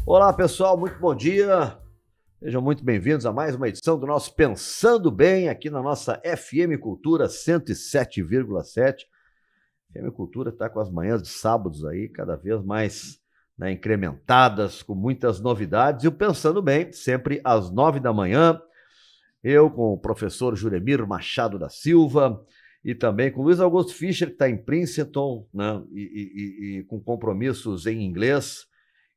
Olá, pessoal, muito bom dia. Sejam muito bem-vindos a mais uma edição do nosso Pensando Bem, aqui na nossa FM Cultura 107,7. FM Cultura está com as manhãs de sábados aí, cada vez mais incrementadas, com muitas novidades. E o Pensando Bem, sempre às 9 da manhã. Eu com o professor Juremir Machado da Silva e também com o Luiz Augusto Fischer, que está em Princeton, né, e com compromissos em inglês.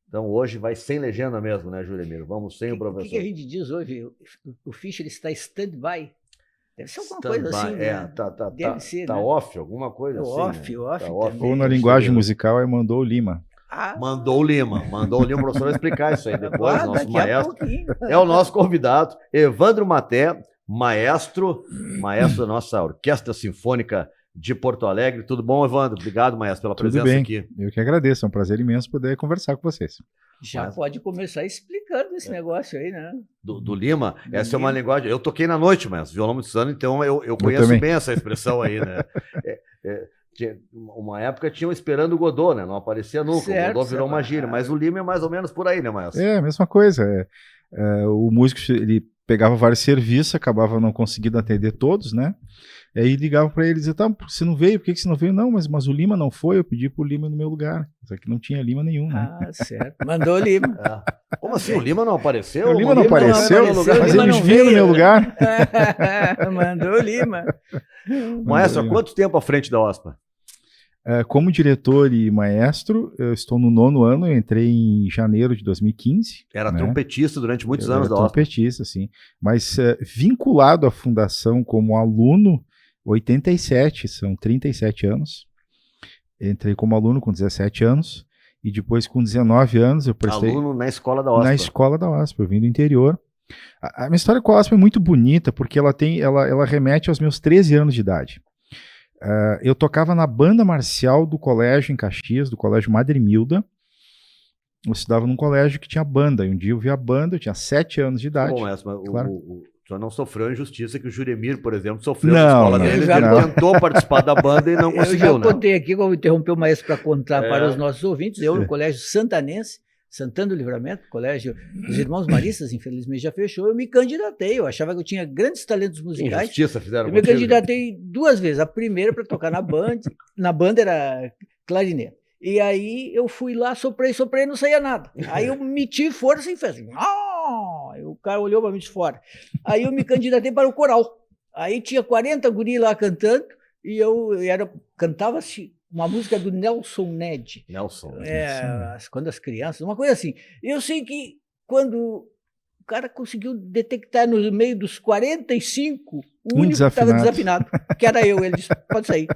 Então, hoje vai sem legenda mesmo, né, Juremir? Vamos sem o professor. O que a gente diz hoje? O Fischer está stand-by? Deve ser alguma coisa assim, né? Deve ser, né? Off, alguma coisa assim. Off. Ou na linguagem musical é mandou o Lima. Mandou o Lima, o professor vai explicar isso aí depois, nosso maestro. É o nosso convidado, Evandro Maté, maestro da nossa Orquestra Sinfônica de Porto Alegre. Tudo bom, Evandro? Obrigado, maestro, pela presença aqui. Eu que agradeço, é um prazer imenso poder conversar com vocês. Já pode começar explicando esse negócio aí, né? Do Lima, essa é uma linguagem... Eu toquei na noite, maestro, violão muçulmano, então eu conheço bem essa expressão aí, né? Uma época tinham esperando o Godot, né? Não aparecia nunca, certo, o Godot virou uma gíria, mas o Lima é mais ou menos por aí, né, maestro? É, a mesma coisa. O músico, ele pegava vários serviços, acabava não conseguindo atender todos, né? Aí ligava para ele e dizia, tá, você não veio? Por que você não veio? Não, mas o Lima não foi, eu pedi pro Lima no meu lugar. Só que não tinha Lima nenhum, né? Ah, certo. Mandou o Lima. Como assim? O Lima não apareceu? O Lima não apareceu, mas ele veio no meu lugar. Mandou o Lima. Maestro, há quanto tempo à frente da OSPA? Como diretor e maestro, eu estou no 9º ano, eu entrei em janeiro de 2015. Era trompetista durante muitos anos da OSPA. Trompetista, sim. Mas vinculado à fundação como aluno, 87, são 37 anos. Entrei como aluno com 17 anos e depois com 19 anos eu prestei... Aluno na escola da OSPA. Na escola da OSPA, eu vim do interior. A minha história com a OSPA é muito bonita porque ela remete aos meus 13 anos de idade. Eu tocava na banda marcial do colégio em Caxias, do colégio Madre Milda. Eu estudava num colégio que tinha banda, e um dia eu vi a banda, eu tinha 7 anos de idade. Bom, mas claro. O senhor não sofreu a injustiça que o Juremir, por exemplo, sofreu na escola dele. Ele tentou participar da banda e não conseguiu. Eu já contei aqui, como interrompeu o maestro para contar para os nossos ouvintes, eu no colégio santanense, Santana do Livramento, colégio dos Irmãos Maristas, infelizmente já fechou, eu me candidatei, eu achava que eu tinha grandes talentos musicais. Injustiça fizeram eu me candidatei 2 vezes, a primeira para tocar na banda era clarinete. E aí eu fui lá, soprei, não saía nada. Aí eu meti força e fez assim, o cara olhou para mim de fora. Aí eu me candidatei para o coral. Aí tinha 40 guri lá cantando, e eu cantava assim, uma música do Nelson Ned. Quando as crianças, uma coisa assim. Eu sei que quando o cara conseguiu detectar no meio dos 45, o único que estava desafinado, que era eu, ele disse, pode sair.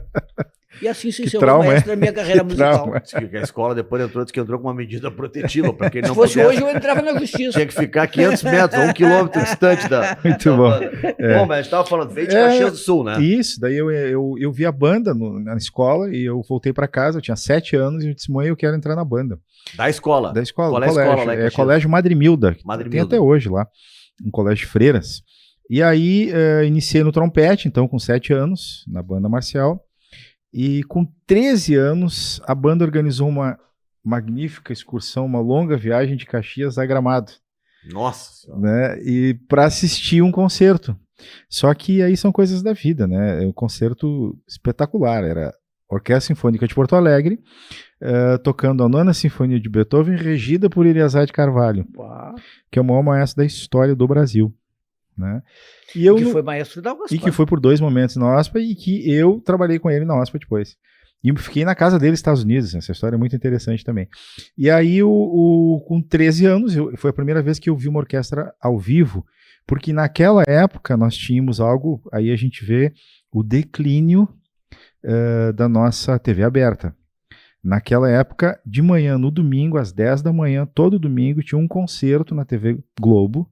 E assim se encerrou o maestro da minha carreira musical. A escola depois disse que entrou com uma medida protetiva, para que ele não Se fosse hoje, eu entrava na justiça. Tinha que ficar 500 metros, 1 quilômetro distante da... Muito bom. Bom, mas a gente estava falando, veio de Caxias do Sul, né? Isso, daí eu vi a banda na escola e eu voltei para casa, eu tinha 7 anos e eu disse, mãe, eu quero entrar na banda. Da escola? Da escola, qual é a escola lá em Caxias? Colégio Madre Milda, tem até hoje lá, um colégio de freiras. E aí iniciei no trompete, então com 7 anos, na banda marcial. E com 13 anos, a banda organizou uma magnífica excursão, uma longa viagem de Caxias a Gramado. Nossa Senhora! Né? E para assistir um concerto. Só que aí são coisas da vida, né? É um concerto espetacular. Era a Orquestra Sinfônica de Porto Alegre, tocando a 9ª Sinfonia de Beethoven, regida por Eleazar de Carvalho, que é o maior maestro da história do Brasil. Né? E que foi maestro da OSPA. E que foi por 2 momentos na OSPA e que eu trabalhei com ele na OSPA depois. E fiquei na casa dele nos Estados Unidos, essa história é muito interessante também. E aí, com 13 anos, foi a primeira vez que eu vi uma orquestra ao vivo, porque naquela época nós tínhamos algo, aí a gente vê o declínio da nossa TV aberta. Naquela época, de manhã, no domingo, às 10 da manhã, todo domingo, tinha um concerto na TV Globo,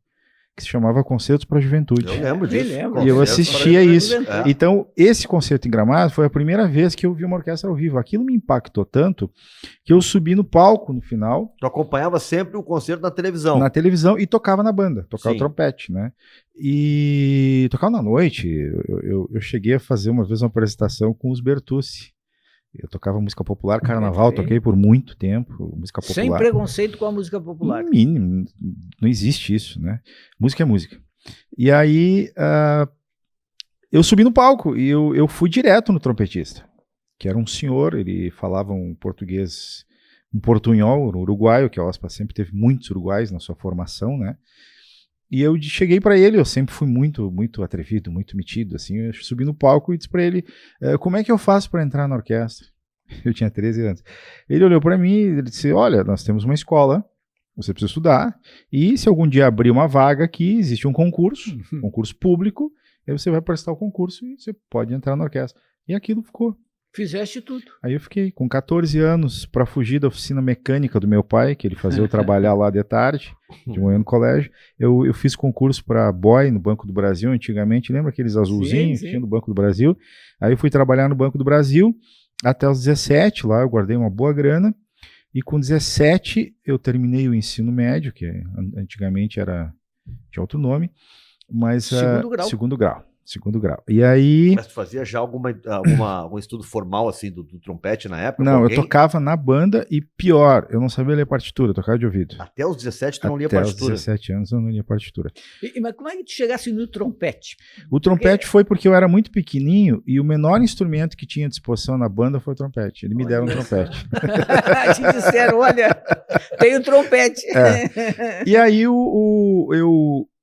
que se chamava Concertos para a Juventude. Eu lembro disso. E eu assistia isso. Então, esse concerto em Gramado foi a primeira vez que eu vi uma orquestra ao vivo. Aquilo me impactou tanto que eu subi no palco no final. Tu acompanhava sempre o concerto na televisão. Na televisão e tocava na banda, tocava o trompete, né? E tocava na noite. Eu cheguei a fazer uma vez uma apresentação com os Bertucci. Eu tocava música popular, carnaval, toquei por muito tempo, música popular. Sem preconceito com a música popular. No mínimo, não existe isso, né? Música é música. E aí, eu subi no palco e eu fui direto no trompetista, que era um senhor, ele falava um português, um portunhol, um uruguaio, que a OSPA sempre teve muitos uruguaios na sua formação, né? E eu cheguei para ele, eu sempre fui muito atrevido, muito metido, assim, eu subi no palco e disse para ele, como é que eu faço para entrar na orquestra? Eu tinha 13 anos. Ele olhou para mim e ele disse, olha, nós temos uma escola, você precisa estudar, e se algum dia abrir uma vaga aqui, existe um concurso público, aí você vai prestar o concurso e você pode entrar na orquestra. E aquilo ficou. Fizeste tudo. Aí eu fiquei com 14 anos para fugir da oficina mecânica do meu pai, que ele fazia eu trabalhar lá de tarde, de manhã no colégio. Eu fiz concurso para boy no Banco do Brasil antigamente, lembra aqueles azulzinhos que tinha no Banco do Brasil? Aí eu fui trabalhar no Banco do Brasil até os 17, lá eu guardei uma boa grana, e com 17 eu terminei o ensino médio, que antigamente tinha outro nome, mas segundo grau. E aí... Mas tu fazia já algum estudo formal, assim, do trompete na época? Não, eu tocava na banda e pior, eu não sabia ler partitura, eu tocava de ouvido. Até os 17 tu não lia partitura? Até os 17 anos eu não lia partitura. Mas como é que tu chegasse no trompete? O trompete foi porque eu era muito pequenininho e o menor instrumento que tinha à disposição na banda foi o trompete. Eles me deram um trompete. Te disseram, olha, tem o trompete. E aí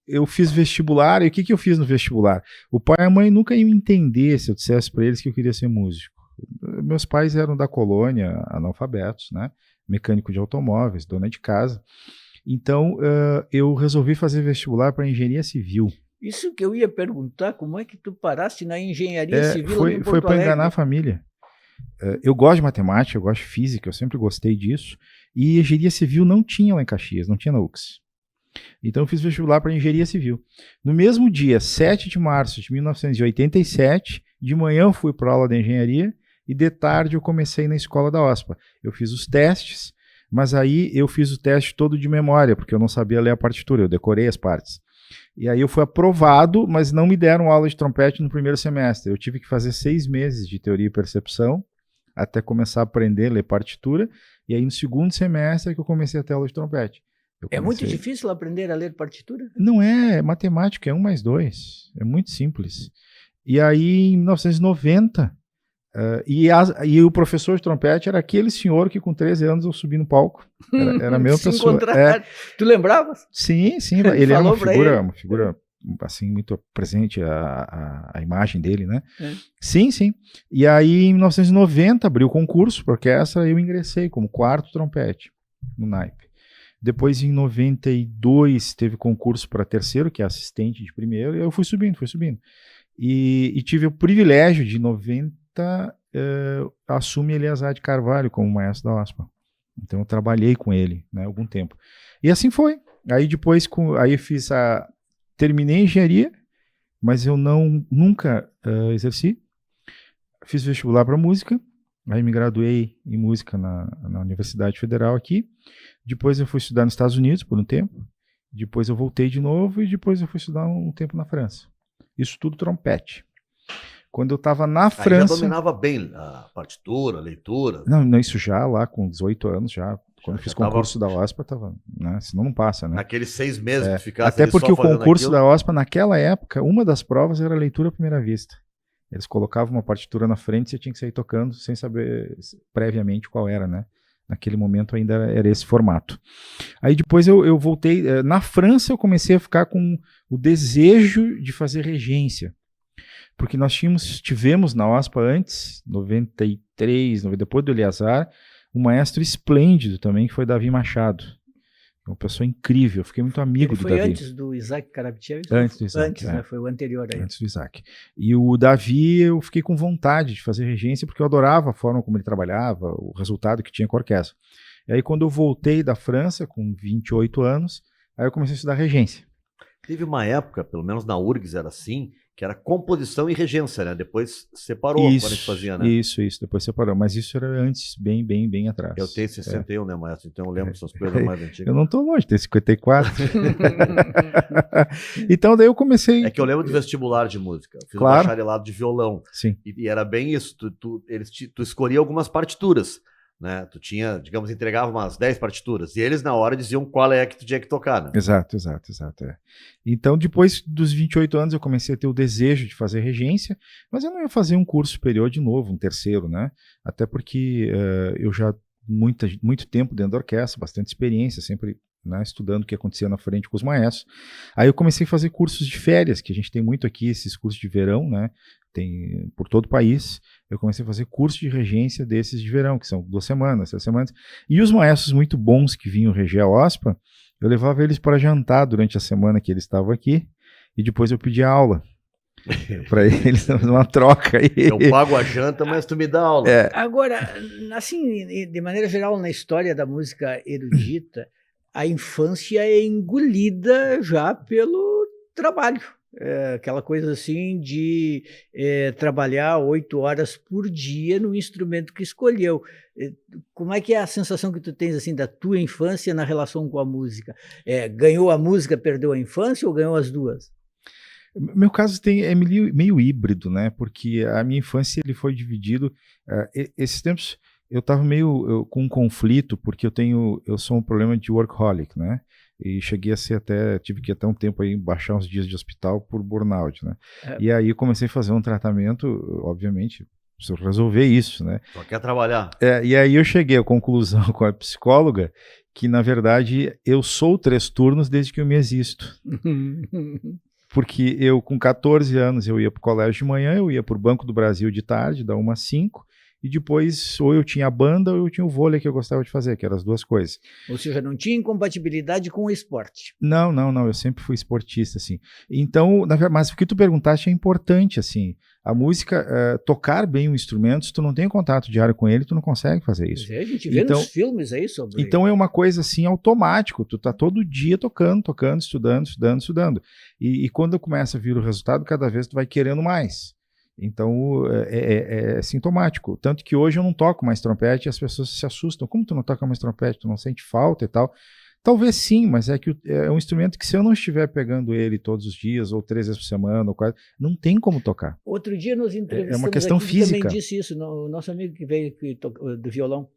eu fiz vestibular, e o que eu fiz no vestibular? O pai e a mãe nunca iam entender se eu dissesse para eles que eu queria ser músico. Meus pais eram da colônia, analfabetos, né? Mecânico de automóveis, dona de casa. Então, eu resolvi fazer vestibular para engenharia civil. Isso que eu ia perguntar, como é que tu paraste na engenharia civil? Foi para enganar a família. Eu gosto de matemática, eu gosto de física, eu sempre gostei disso. E engenharia civil não tinha lá em Caxias, não tinha na UX. Então eu fiz vestibular para engenharia civil. No mesmo dia, 7 de março de 1987, de manhã eu fui para a aula de engenharia e de tarde eu comecei na escola da OSPA. Eu fiz os testes, mas aí eu fiz o teste todo de memória, porque eu não sabia ler a partitura, eu decorei as partes. E aí eu fui aprovado, mas não me deram aula de trompete no primeiro semestre. Eu tive que fazer 6 meses de teoria e percepção, até começar a aprender a ler partitura, e aí no segundo semestre é que eu comecei a ter aula de trompete. É muito difícil aprender a ler partitura? Não é matemática, é 1 mais 2. É muito simples. E aí, em 1990, e o professor de trompete era aquele senhor que com 13 anos eu subi no palco. Era a mesma pessoa. Tu lembravas? Sim. Ele era uma figura assim, muito presente, a imagem dele, né? Sim. E aí, em 1990, abriu o concurso para orquestra e eu ingressei como 4º trompete no naipe. Depois, em 92, teve concurso para 3º, que é assistente de 1º, e eu fui subindo. E tive o privilégio de, em 90, assumir Eleazar de Carvalho como maestro da OSPA. Então, eu trabalhei com ele, né, algum tempo. E assim foi. Aí, depois, aí terminei a engenharia, mas eu nunca exerci. Fiz vestibular para música. Aí me graduei em música na Universidade Federal aqui. Depois eu fui estudar nos Estados Unidos por um tempo. Depois eu voltei de novo e depois eu fui estudar um tempo na França. Isso tudo trompete. Quando eu estava na França... já dominava bem a partitura, a leitura? Não, isso já lá com 18 anos já. Quando eu fiz concurso da OSPA, tava, né? Senão não passa, né? Naqueles 6 meses que ficasse até porque só o concurso aquilo... da OSPA, naquela época, uma das provas era leitura à primeira vista. Eles colocavam uma partitura na frente e você tinha que sair tocando sem saber previamente qual era, né? Naquele momento ainda era esse formato. Aí depois eu voltei... Na França eu comecei a ficar com o desejo de fazer regência. Porque nós tivemos na OSPA antes, 93, depois do Eleazar, um maestro esplêndido também, que foi Davi Machado. Uma pessoa incrível, eu fiquei muito amigo do Davi. Foi antes do Isaac Karabchev? Antes do Isaac. Antes, né? Foi o anterior aí. Antes do Isaac. E o Davi, eu fiquei com vontade de fazer regência, porque eu adorava a forma como ele trabalhava, o resultado que tinha com a orquestra. E aí, quando eu voltei da França, com 28 anos, aí eu comecei a estudar regência. Teve uma época, pelo menos na URGS era assim, que era composição e regência, né? Depois separou quando a gente fazia, né? Isso, depois separou. Mas isso era antes, bem atrás. Eu tenho 61, né, maestro? Então eu lembro dessas coisas mais antigas. Eu não tô longe, tenho 54. Então daí eu comecei... É que eu lembro do vestibular de música. Eu fiz um Claro. bacharelado de violão. Sim. E era bem isso. Tu escolhia algumas partituras, né? Tu tinha, digamos, entregava umas 10 partituras. E eles, na hora, diziam qual é que tu tinha que tocar, né? Exato. É. Então, depois dos 28 anos, eu comecei a ter o desejo de fazer regência, mas eu não ia fazer um curso superior de novo, um terceiro, né? Até porque eu já muito tempo dentro da orquestra, bastante experiência, sempre, né, estudando o que acontecia na frente com os maestros. Aí eu comecei a fazer cursos de férias, que a gente tem muito aqui, esses cursos de verão, né? Tem por todo o país. Eu comecei a fazer curso de regência desses de verão, que são 2 semanas, 3 semanas. E os maestros muito bons que vinham reger a OSPA, eu levava eles para jantar durante a semana que eles estavam aqui, e depois eu pedia aula para eles, uma troca aí. Eu pago a janta, mas tu me dá aula. Agora, assim, de maneira geral, na história da música erudita, a infância é engolida já pelo trabalho. Aquela coisa assim de trabalhar 8 horas por dia no instrumento que escolheu. Como é que é a sensação que tu tens assim da tua infância na relação com a música? Ganhou a música, perdeu a infância ou ganhou as duas? Meu caso é meio híbrido, né? Porque a minha infância ele foi dividido. Esses tempos eu estava meio com um conflito, porque eu sou um problema de workaholic, né? E cheguei a ser tive que até um tempo aí baixar uns dias de hospital por burnout, né? E aí comecei a fazer um tratamento, obviamente, preciso resolver isso, né? Só quer trabalhar. E aí eu cheguei à conclusão com a psicóloga que, na verdade, eu sou 3 turnos desde que eu me existo. Porque eu, com 14 anos, eu ia para o colégio de manhã, eu ia para o Banco do Brasil de tarde, da 1 às 5, e depois ou eu tinha a banda ou eu tinha o vôlei que eu gostava de fazer, que eram as 2 coisas. Ou seja, não tinha incompatibilidade com o esporte. Não, eu sempre fui esportista, assim. Então, mas o que tu perguntaste é importante, assim. A música, tocar bem o instrumento, se tu não tem contato diário com ele, tu não consegue fazer isso. A gente vê nos filmes aí sobre... Então é uma coisa assim, automático, tu tá todo dia tocando, estudando. E quando começa a vir o resultado, cada vez tu vai querendo mais. Então é sintomático. Tanto que hoje eu não toco mais trompete e as pessoas se assustam. Como tu não toca mais trompete? Tu não sente falta e tal? Talvez sim, mas é que é um instrumento que se eu não estiver pegando ele todos os dias, ou 3 vezes por semana, ou quase, não tem como tocar. Outro dia nós entrevistamos uma questão aqui, física. Também disse isso, o nosso amigo que veio do violão.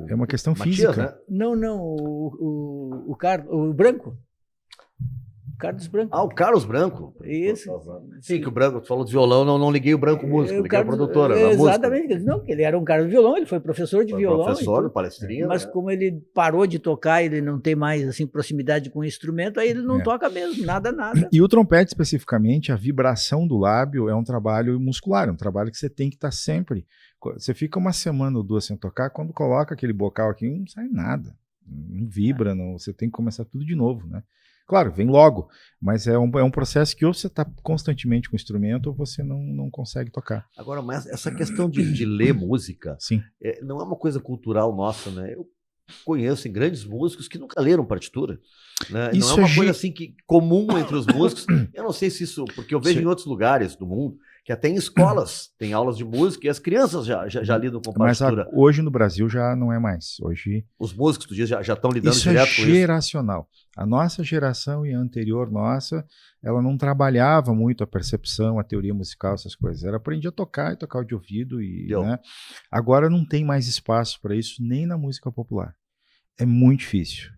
É uma questão Matias, física. né? Não, o Branco. Carlos Branco. O Carlos Branco. Isso. Sim, que o Branco, tu falou de violão, não liguei o Branco músico, liguei a produtora. Exatamente. Não, que ele era um cara de violão, ele foi professor de violão. Professor, palestrinha. Mas né? como ele parou de tocar, ele não tem mais assim, proximidade com o instrumento, aí ele não toca mesmo, nada. E o trompete, especificamente, a vibração do lábio é um trabalho muscular, é um trabalho que você tem que estar sempre. Você fica 1 semana ou 2 sem tocar, quando coloca aquele bocal aqui, não sai nada. Não vibra, não, você tem que começar tudo de novo, né? Claro, vem logo, mas é um processo que ou você está constantemente com o instrumento ou você não consegue tocar. Agora, mas essa questão de ler música Sim. Não é uma coisa cultural nossa, né? Eu conheço grandes músicos que nunca leram partitura. Né? Não é uma coisa assim comum entre os músicos. Eu não sei se isso... Porque eu vejo em outros lugares do mundo que até em escolas tem aulas de música e as crianças já lidam com partitura. Mas hoje no Brasil já não é mais. Hoje os músicos, tu diz, já estão lidando isso direto com isso. Geracional. A nossa geração e a anterior nossa, ela não trabalhava muito a percepção, a teoria musical, essas coisas. Ela aprendia a tocar e tocar de ouvido. Né? Agora não tem mais espaço para isso, nem na música popular. É muito difícil.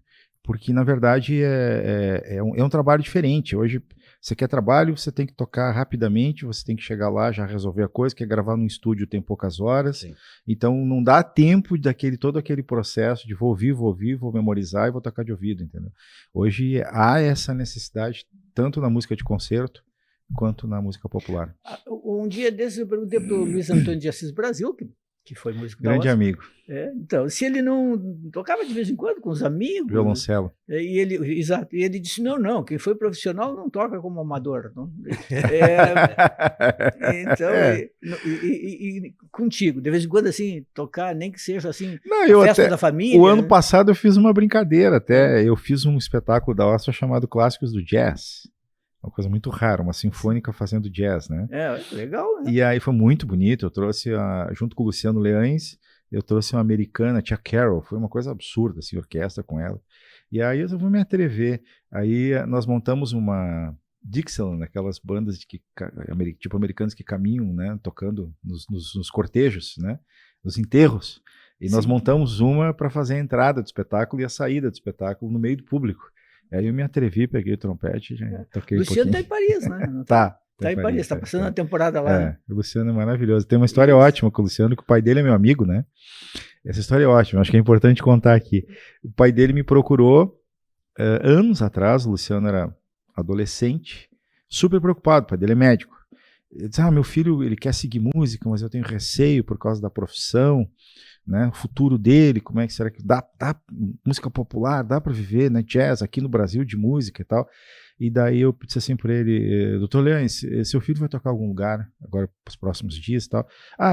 Porque, na verdade, é um trabalho diferente. Hoje, você quer trabalho, você tem que tocar rapidamente, você tem que chegar lá, já resolver a coisa, quer gravar no estúdio tem poucas horas. Sim. Então, não dá tempo todo aquele processo de vou ouvir, vou memorizar e vou tocar de ouvido, entendeu? Hoje, há essa necessidade, tanto na música de concerto, quanto na música popular. Um dia desses eu perguntei para o Luiz Antônio de Assis Brasil, que foi músico da grande amigo. Então, se ele não tocava de vez em quando com os amigos... Violoncelo. Exato. E ele disse, não, quem foi profissional não toca como amador. Não. Então, e contigo, de vez em quando, assim, tocar, nem que seja assim, festa da família... O ano passado eu fiz uma brincadeira até, eu fiz um espetáculo da OSPA chamado Clássicos do Jazz. Uma coisa muito rara, uma sinfônica fazendo jazz, né? Legal, né? E aí foi muito bonito. Eu trouxe, junto com o Luciano Leães, eu trouxe uma americana, Tia Carol. Foi uma coisa absurda, assim, orquestra com ela. E aí eu vou me atrever. Aí nós montamos uma Dixieland, aquelas bandas tipo americanos que caminham, né, tocando nos cortejos, né, nos enterros. E nós montamos uma para fazer a entrada do espetáculo e a saída do espetáculo no meio do público. Aí eu me atrevi, peguei o trompete e já toquei Luciano um pouquinho. tá em Paris, né? Não Tá em Paris, tá passando a temporada lá. Né? O Luciano é maravilhoso. Tem uma história ótima com o Luciano, que o pai dele é meu amigo, né? Essa história é ótima, acho que é importante contar aqui. O pai dele me procurou anos atrás, o Luciano era adolescente, super preocupado, o pai dele é médico. Ele disse, meu filho, ele quer seguir música, mas eu tenho receio por causa da profissão, né, o futuro dele, como é que será que dá música popular, dá para viver, né, jazz aqui no Brasil de música e tal. E daí eu disse assim para ele, doutor Leães, seu filho vai tocar em algum lugar agora nos próximos dias e tal.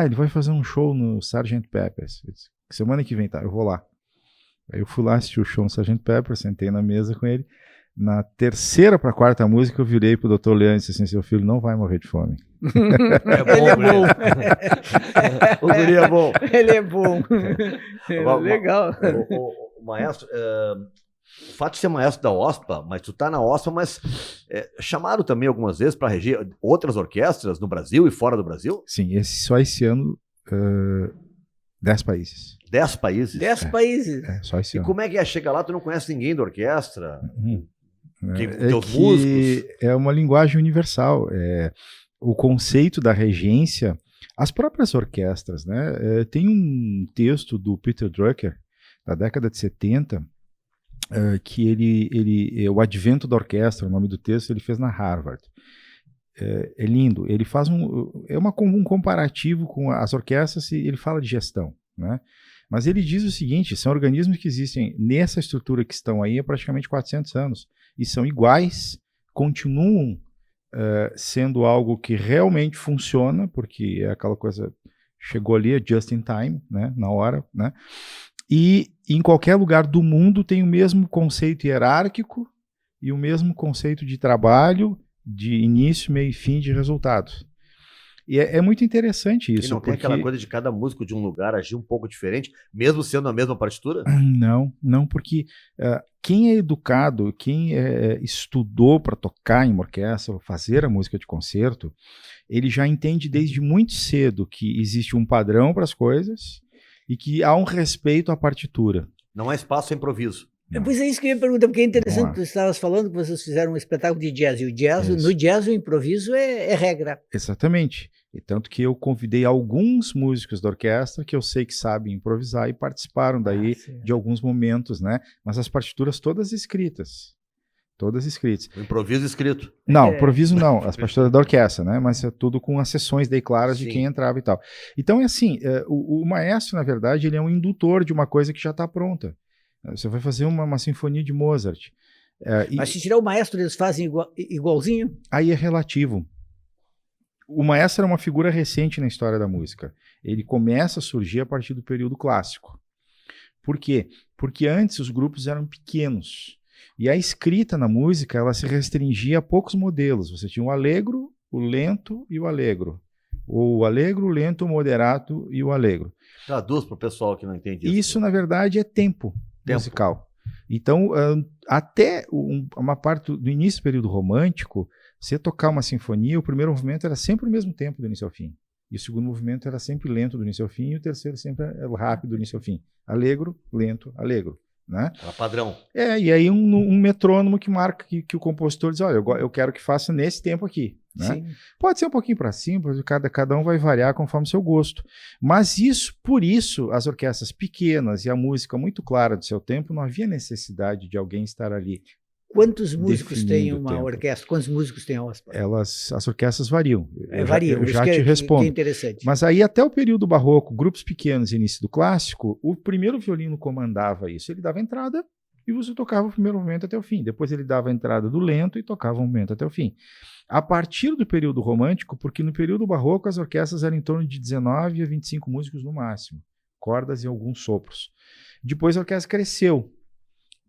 Ele vai fazer um show no Sgt. Pepper's. Eu disse, semana que vem, tá, eu vou lá. Aí eu fui lá assistir o show no Sgt. Pepper's, sentei na mesa com ele. Na terceira para quarta música, eu virei pro Dr. Leandro e disse assim, seu filho não vai morrer de fome. Ele é bom. O guri é bom. Ele é bom. Legal. O maestro, o fato de ser maestro da OSPA, mas tu tá na OSPA, mas chamaram também algumas vezes para reger outras orquestras no Brasil e fora do Brasil? Sim, só esse ano, 10 países. 10 países? 10 países. Só esse ano. E como é que é? Chega lá, tu não conhece ninguém da orquestra? Teus músicos? É uma linguagem universal. O conceito da regência, as próprias orquestras, né? Tem um texto do Peter Drucker, da década de 70, que ele o Advento da Orquestra, o nome do texto, ele fez na Harvard. É lindo. Ele faz um comparativo com as orquestras e ele fala de gestão, né? Mas ele diz o seguinte, são organismos que existem nessa estrutura que estão aí há praticamente 400 anos e são iguais, continuam sendo algo que realmente funciona, porque é aquela coisa, chegou ali, é just in time, né, na hora, né? E em qualquer lugar do mundo tem o mesmo conceito hierárquico e o mesmo conceito de trabalho, de início, meio e fim de resultados. E é muito interessante isso. E não tem aquela coisa de cada músico de um lugar agir um pouco diferente, mesmo sendo a mesma partitura? Não, porque quem é educado, quem estudou para tocar em uma orquestra, fazer a música de concerto, ele já entende desde muito cedo que existe um padrão para as coisas e que há um respeito à partitura. Não há espaço para improviso. Pois é isso que eu ia perguntar, porque é interessante que tu estavas falando que vocês fizeram um espetáculo de jazz, e o jazz, no jazz o improviso é regra. Exatamente. E tanto que eu convidei alguns músicos da orquestra que eu sei que sabem improvisar e participaram daí de alguns momentos, né? Mas as partituras todas escritas. Todas escritas. O improviso escrito. Não, improviso não, as partituras da orquestra, né? Mas é tudo com as sessões daí claras de quem entrava e tal. Então é assim, o maestro, na verdade, ele é um indutor de uma coisa que já está pronta. Você vai fazer uma sinfonia de Mozart. Mas se tirar o maestro, eles fazem igualzinho? Aí é relativo. O maestro é uma figura recente na história da música. Ele começa a surgir a partir do período clássico. Por quê? Porque antes os grupos eram pequenos. E a escrita na música, ela se restringia a poucos modelos. Você tinha o allegro, o lento e o allegro. O allegro, o lento, o moderato e o allegro. Traduz para o pessoal que não entende isso. Isso, na verdade, é tempo musical. Então, até uma parte do início do período romântico, você tocar uma sinfonia, o primeiro movimento era sempre o mesmo tempo do início ao fim. E o segundo movimento era sempre lento do início ao fim, e o terceiro sempre rápido do início ao fim. Allegro, lento, allegro. Né? Era padrão. E aí um metrônomo que marca que o compositor diz, olha, eu quero que faça nesse tempo aqui. Né? Pode ser um pouquinho para cima, cada um vai variar conforme o seu gosto. Mas por isso, as orquestras pequenas e a música muito clara do seu tempo, não havia necessidade de alguém estar ali. Quantos músicos tem uma orquestra? Quantos músicos tem a OSPA? As orquestras variam. Variam, eu já te respondo. Que é interessante. Mas aí, até o período barroco, grupos pequenos e início do clássico, o primeiro violino comandava isso. Ele dava entrada e você tocava o primeiro movimento até o fim. Depois ele dava a entrada do lento e tocava o movimento até o fim. A partir do período romântico, porque no período barroco as orquestras eram em torno de 19 a 25 músicos no máximo. Cordas e alguns sopros. Depois a orquestra cresceu.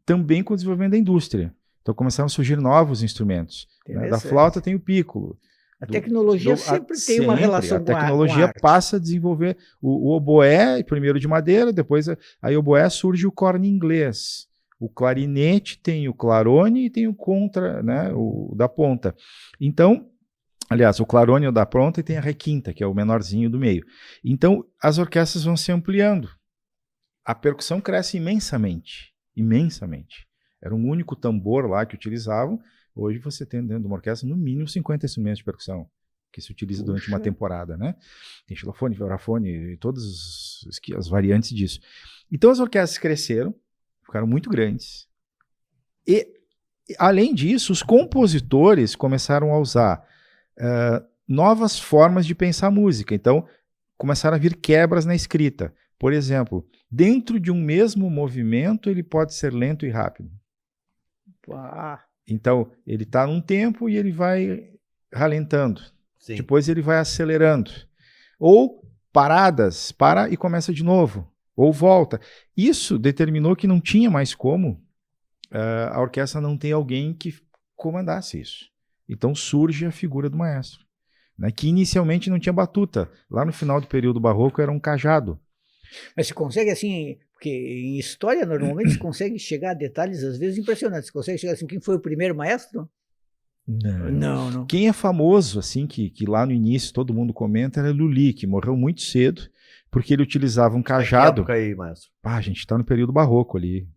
Também com o desenvolvimento da indústria. Então começaram a surgir novos instrumentos. Né? Da flauta tem o pícolo. A tecnologia sempre tem uma relação com a arte. A tecnologia passa a desenvolver o oboé, primeiro de madeira, depois aí o oboé surge o corno inglês. O clarinete tem o clarone e tem o contra, né, o da ponta. Então, aliás, o clarone é o da ponta e tem a requinta, que é o menorzinho do meio. Então, as orquestras vão se ampliando. A percussão cresce imensamente, imensamente. Era um único tambor lá que utilizavam. Hoje você tem dentro de uma orquestra no mínimo 50 instrumentos de percussão que se utiliza durante uma temporada, né? Tem xilofone, vibrafone e todas as variantes disso. Então as orquestras cresceram, ficaram muito grandes. E, além disso, os compositores começaram a usar novas formas de pensar música. Então, começaram a vir quebras na escrita. Por exemplo, dentro de um mesmo movimento, ele pode ser lento e rápido. Então, ele está num tempo e ele vai ralentando. Sim. Depois ele vai acelerando. Ou paradas, para e começa de novo. Ou volta. Isso determinou que não tinha mais como a orquestra não ter alguém que comandasse isso. Então surge a figura do maestro, né, que inicialmente não tinha batuta. Lá no final do período barroco era um cajado. Mas se consegue assim, porque em história normalmente se consegue chegar a detalhes às vezes impressionantes. Você consegue chegar assim, quem foi o primeiro maestro? Não. Quem é famoso, assim, que lá no início todo mundo comenta, era Lully, que morreu muito cedo, porque ele utilizava um cajado. Que época aí, maestro? A gente está no período barroco ali,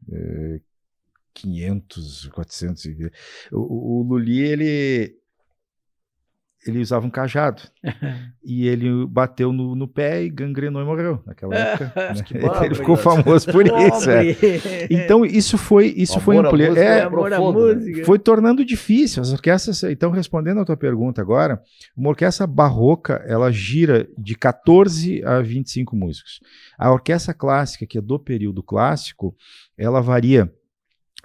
500, 400. O Lully, ele usava um cajado e ele bateu no pé e gangrenou e morreu naquela época. Né? Ele ficou famoso por isso. Então isso foi foi tornando difícil. As orquestras, então, respondendo a tua pergunta agora, uma orquestra barroca, ela gira de 14 a 25 músicos. A orquestra clássica, que é do período clássico, ela varia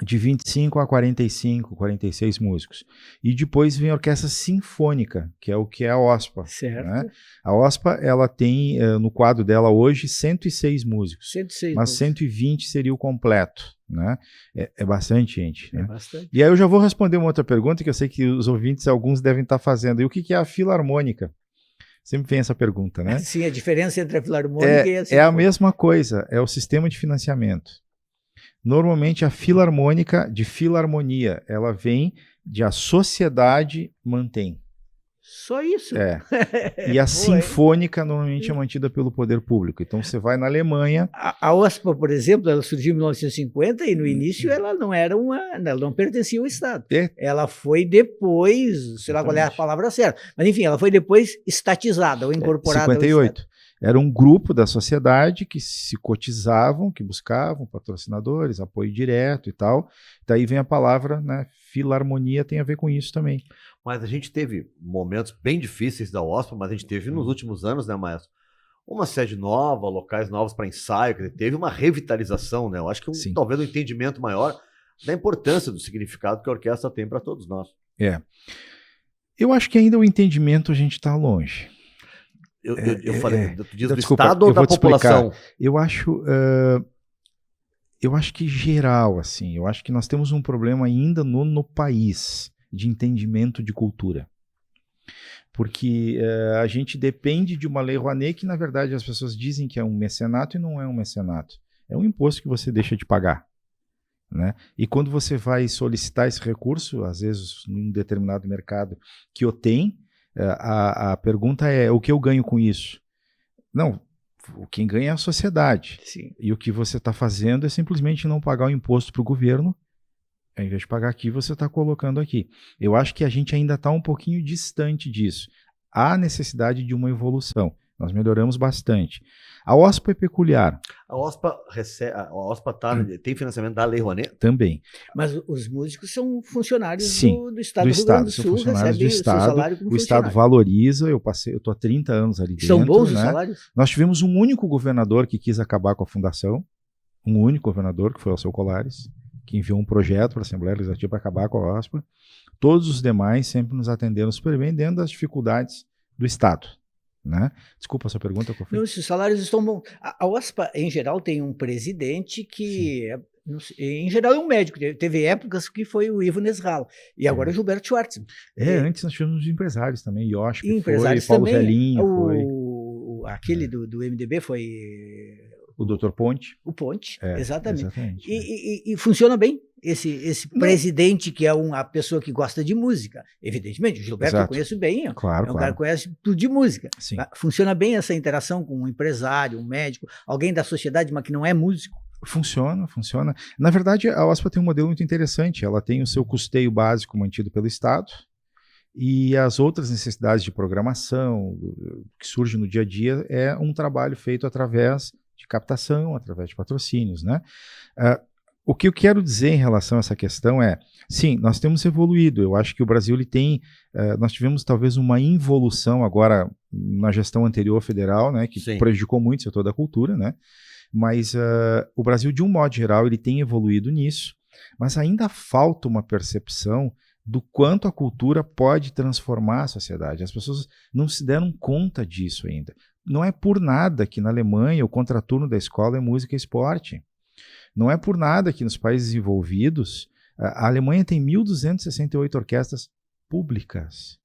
de 25 a 45, 46 músicos. E depois vem a orquestra sinfônica, que é o que é a OSPA. Certo. Né? A OSPA, ela tem no quadro dela hoje 106 músicos. 106 mas músicos. 120 seria o completo. Né? É bastante gente. É né? bastante. E aí eu já vou responder uma outra pergunta que eu sei que os ouvintes, alguns devem estar fazendo. E o que é a filarmônica? Sempre vem essa pergunta, né? Sim, a diferença entre a filarmônica e a sinfônica. É a mesma coisa, é o sistema de financiamento. Normalmente a filarmônica de filarmonia, ela vem de a sociedade mantém. Só isso? E a sinfônica normalmente é mantida pelo poder público. Então você vai na Alemanha... A OSPA, por exemplo, ela surgiu em 1950 e no início ela não era ela não pertencia ao Estado. Ela foi depois, sei lá qual é a palavra certa, mas enfim, ela foi depois estatizada ou incorporada 58. ao Estado. Era um grupo da sociedade que se cotizavam, que buscavam patrocinadores, apoio direto e tal. Daí vem a palavra, né, filarmonia tem a ver com isso também. Mas a gente teve momentos bem difíceis da OSPA, mas a gente teve nos últimos anos, né, maestro? Uma sede nova, locais novos para ensaio, quer dizer, teve uma revitalização, né? Eu acho que talvez um entendimento maior da importância do significado que a orquestra tem para todos nós. Eu acho que ainda o entendimento a gente está longe. Eu falei, tu diz do desculpa, Estado ou da população? Eu acho que geral, assim, eu acho que nós temos um problema ainda no país de entendimento de cultura. Porque a gente depende de uma lei Rouanet que, na verdade, as pessoas dizem que é um mecenato e não é um mecenato. É um imposto que você deixa de pagar. Né? E quando você vai solicitar esse recurso, às vezes num determinado mercado que o tem, a pergunta é: o que eu ganho com isso? Não, quem ganha é a sociedade. Sim. E o que você está fazendo é simplesmente não pagar o imposto para o governo. Ao invés de pagar aqui, você está colocando aqui. Eu acho que a gente ainda está um pouquinho distante disso. Há necessidade de uma evolução. Nós melhoramos bastante. A OSPA é peculiar. A OSPA tem financiamento da Lei Rouanet? Também. Mas os músicos são funcionários do Estado do do Rio Grande do são Sul, funcionários do recebem o seu salário como o Estado valoriza, eu estou há 30 anos ali dentro. São bons né? os salários? Nós tivemos um único governador que quis acabar com a fundação, um único governador, que foi o Alceu Colares, que enviou um projeto para a Assembleia Legislativa para acabar com a OSPA. Todos os demais sempre nos atenderam super bem dentro das dificuldades do Estado. Né? Desculpa a sua pergunta. Não, esses salários estão bons. A OSPA, em geral, tem um presidente que Em geral é um médico. Teve épocas que foi o Ivo Nesralo. E agora é o Gilberto Schwartzman. Antes nós tivemos os empresários também. Yoshi empresários foi, Paulo também, Zelinho foi. Aquele do MDB foi... O Dr. Ponte. O Ponte, É, exatamente. exatamente, E funciona bem esse presidente que é uma pessoa que gosta de música. Evidentemente, o Gilberto eu conheço bem. Claro, um cara que conhece tudo de música. Sim. Funciona bem essa interação com um empresário, um médico, alguém da sociedade, mas que não é músico. Funciona. Na verdade, a OSPA tem um modelo muito interessante. Ela tem o seu custeio básico mantido pelo Estado e as outras necessidades de programação que surgem no dia a dia é um trabalho feito através de captação, através de patrocínios, né? O que eu quero dizer em relação a essa questão é, sim, nós temos evoluído. Eu acho que o Brasil ele tem, nós tivemos talvez uma involução agora na gestão anterior federal, né, que prejudicou muito o setor da cultura, né? Mas o Brasil, de um modo geral, ele tem evoluído nisso, mas ainda falta uma percepção do quanto a cultura pode transformar a sociedade. As pessoas não se deram conta disso ainda. Não é por nada que na Alemanha o contraturno da escola é música e esporte. Não é por nada que nos países desenvolvidos a Alemanha tem 1.268 orquestras públicas.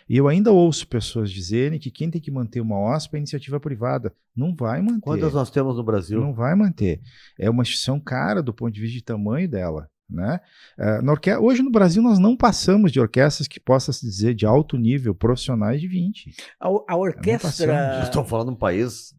E eu ainda ouço pessoas dizerem que quem tem que manter uma OSPA é a iniciativa privada. Não vai manter. Quantas nós temos no Brasil? Não vai manter. É uma instituição cara do ponto de vista de tamanho dela. Né? Hoje no Brasil nós não passamos de orquestras que possa se dizer de alto nível, profissionais de 20. A orquestra... Nós estamos falando de um país...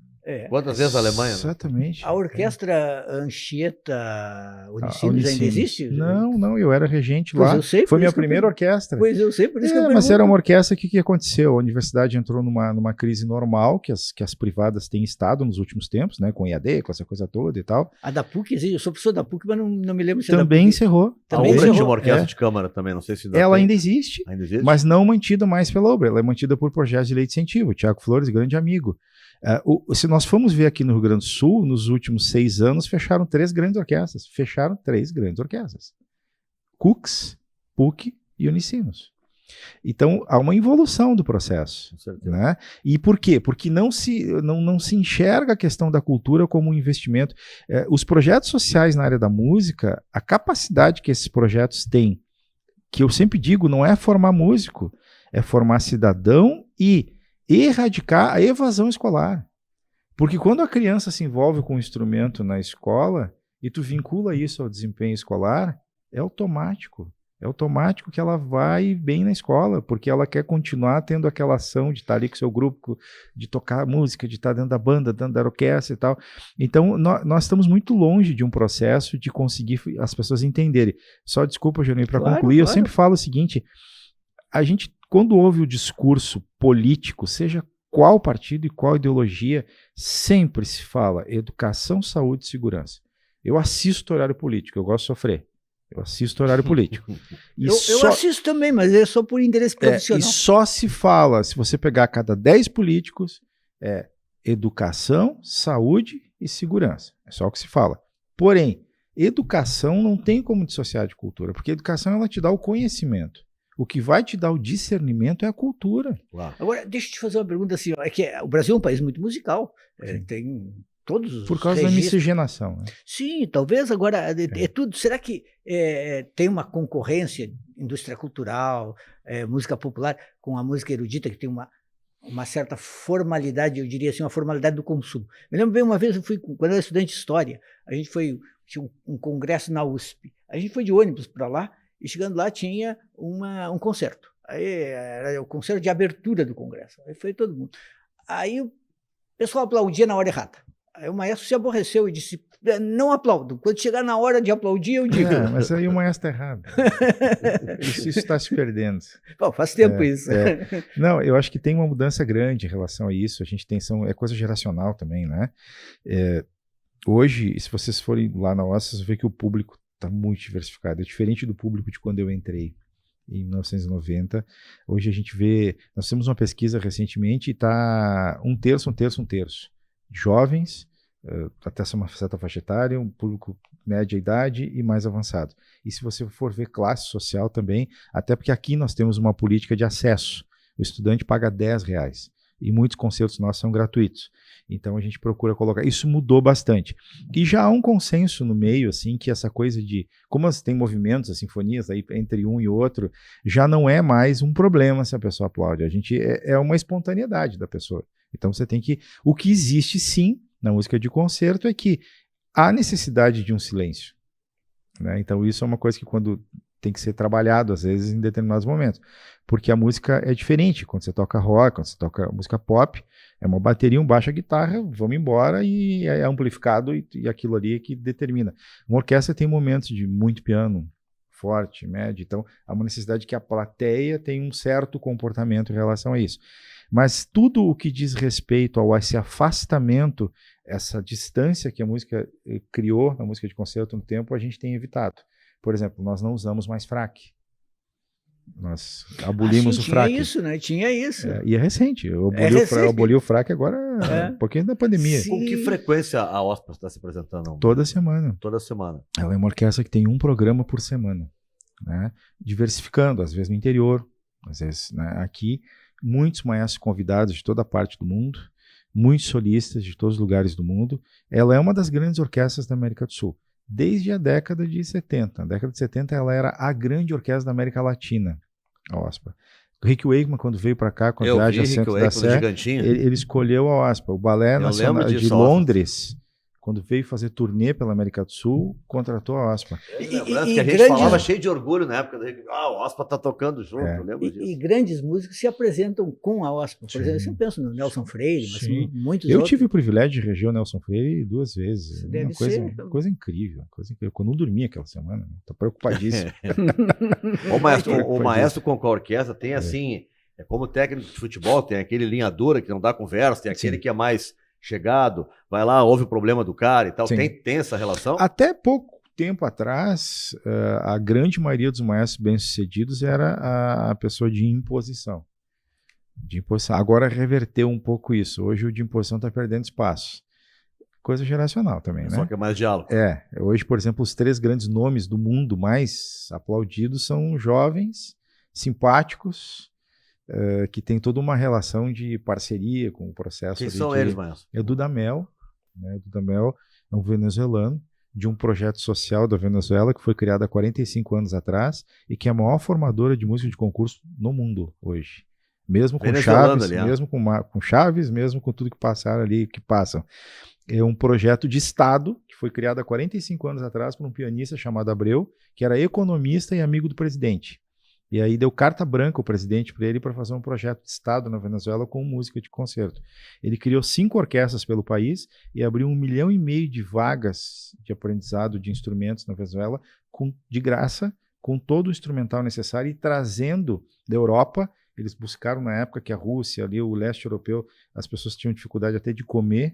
Quantas vezes a Alemanha? Exatamente. A orquestra Anchieta Unicinos ainda existe? Não, eu era regente lá. Eu sei, foi minha primeira orquestra. Pois eu sei, por isso que eu pergunto. Mas era uma orquestra que aconteceu? A universidade entrou numa crise normal, que as privadas têm estado nos últimos tempos, né, com IAD, com essa coisa toda e tal. A da PUC existe, eu sou professor da PUC, mas não me lembro se também encerrou. Também encerrou. Tinha uma orquestra de câmara também, não sei se... Ela ainda existe, mas não mantida mais pela obra, ela é mantida por projetos de lei de incentivo. Tiago Flores, grande amigo. Se nós formos ver aqui no Rio Grande do Sul, nos últimos 6 anos, fecharam 3 grandes orquestras. CUCS, PUC e Unicinos. Então, há uma evolução do processo. Né? E por quê? Porque não se enxerga a questão da cultura como um investimento. Os projetos sociais na área da música, a capacidade que esses projetos têm, que eu sempre digo, não é formar músico, é formar cidadão e erradicar a evasão escolar. Porque quando a criança se envolve com um instrumento na escola e tu vincula isso ao desempenho escolar, é automático. É automático que ela vai bem na escola, porque ela quer continuar tendo aquela ação de estar ali com o seu grupo, de tocar música, de estar dentro da banda, dentro da orquestra e tal. Então, nós estamos muito longe de um processo de conseguir as pessoas entenderem. Só desculpa, Jânio, para concluir, eu sempre falo o seguinte, a gente, quando ouve o discurso político, seja qual partido e qual ideologia, sempre se fala educação, saúde e segurança. Eu assisto horário político, eu gosto de sofrer. Eu assisto horário político. Eu assisto também, mas é só por interesse profissional. E só se fala, se você pegar cada 10 políticos, educação, saúde e segurança. É só o que se fala. Porém, educação não tem como dissociar de cultura, porque a educação ela te dá o conhecimento. O que vai te dar o discernimento é a cultura. Claro. Agora, deixa eu te fazer uma pergunta assim. É que o Brasil é um país muito musical. Tem todos os por causa da miscigenação. Né? Sim, talvez agora é tudo. Será que tem uma concorrência, indústria cultural, música popular, com a música erudita, que tem uma certa formalidade, eu diria assim, uma formalidade do consumo. Me lembro bem uma vez, quando eu era estudante de história, a gente tinha um congresso na USP. A gente foi de ônibus para lá, e chegando lá tinha um concerto. Aí era o concerto de abertura do congresso. Aí foi todo mundo. Aí o pessoal aplaudia na hora errada. Aí o maestro se aborreceu e disse, não aplaudo. Quando chegar na hora de aplaudir, eu digo. Mas aí o maestro está errado. Isso está se perdendo. Bom, faz tempo isso. Não, eu acho que tem uma mudança grande em relação a isso. A gente tem, é coisa geracional também, né? Hoje, se vocês forem lá na OSPA, vocês vão ver que o público está muito diversificado. É diferente do público de quando eu entrei, em 1990. Hoje a gente vê... Nós temos uma pesquisa recentemente e está um terço. Jovens, até uma certa faixa etária, um público média idade e mais avançado. E se você for ver classe social também, até porque aqui nós temos uma política de acesso. O estudante paga R$10. e muitos concertos nossos são gratuitos. Então a gente procura colocar. Isso mudou bastante. E já há um consenso no meio, assim, que essa coisa de. Como tem movimentos, as sinfonias aí entre um e outro, já não é mais um problema se a pessoa aplaude. A gente é uma espontaneidade da pessoa. Então você tem que. O que existe sim na música de concerto é que há necessidade de um silêncio. Né? Então isso é uma coisa que quando tem que ser trabalhado, às vezes, em determinados momentos. Porque a música é diferente. Quando você toca rock, quando você toca música pop, é uma bateria, um baixo, a guitarra, vamos embora e é amplificado e aquilo ali é que determina. Uma orquestra tem momentos de muito piano, forte, médio, então há uma necessidade que a plateia tenha um certo comportamento em relação a isso. Mas tudo o que diz respeito a esse afastamento, essa distância que a música criou na música de concerto no tempo, a gente tem evitado. Por exemplo, nós não usamos mais fraque. Nós abolimos o fraque. Tinha isso, né? Tinha isso. E é recente. Eu aboli o fraque agora, um pouquinho da pandemia. Sim. Com que frequência a OSPA está se apresentando? Toda semana. Toda semana. Ela é uma orquestra que tem um programa por semana, né? Diversificando, às vezes no interior, às vezes, né, aqui. Muitos maestros convidados de toda a parte do mundo, muitos solistas de todos os lugares do mundo. Ela é uma das grandes orquestras da América do Sul. Desde a década de 70. Na década de 70 ela era a grande orquestra da América Latina, a OSPA. O Rick Wakeman, quando veio para cá, com a viagem a Santos da Sé, ele escolheu a OSPA. O Balé Nacional de Londres, quando veio fazer turnê pela América do Sul, contratou a OSPA. Lembrando que a gente falava cheio de orgulho na época, a OSPA está tocando junto, eu lembro disso. E grandes músicos se apresentam com a OSPA. Por exemplo, eu sempre penso no Nelson Freire, mas muitos outros. Eu tive o privilégio de reger o Nelson Freire 2 vezes. Deve ser. Coisa incrível, coisa incrível. Eu não dormi aquela semana, estou preocupadíssimo. O maestro com a orquestra tem assim, é como técnico de futebol, tem aquele linha dura que não dá conversa, tem aquele que é mais chegado, vai lá, ouve o problema do cara e tal. Tem essa relação? Até pouco tempo atrás, a grande maioria dos maestros bem-sucedidos era a pessoa de imposição. Agora reverteu um pouco isso. Hoje o de imposição está perdendo espaço. Coisa geracional também, né? Só que é mais diálogo. Hoje, por exemplo, os 3 grandes nomes do mundo mais aplaudidos são jovens, simpáticos, que tem toda uma relação de parceria com o processo. Quem são eles, Maestro? É Dudamel, né? Dudamel é um venezuelano de um projeto social da Venezuela que foi criado há 45 anos atrás e que é a maior formadora de música de concurso no mundo hoje. Mesmo com Chaves, mesmo com Chaves, mesmo com tudo que passaram ali, que passam. É um projeto de Estado que foi criado há 45 anos atrás por um pianista chamado Abreu, que era economista e amigo do presidente. E aí deu carta branca o presidente para ele para fazer um projeto de Estado na Venezuela com música de concerto. Ele criou 5 orquestras pelo país e abriu 1,5 milhão de vagas de aprendizado de instrumentos na Venezuela de graça, com todo o instrumental necessário e trazendo da Europa. Eles buscaram na época que a Rússia, ali, o leste europeu, as pessoas tinham dificuldade até de comer,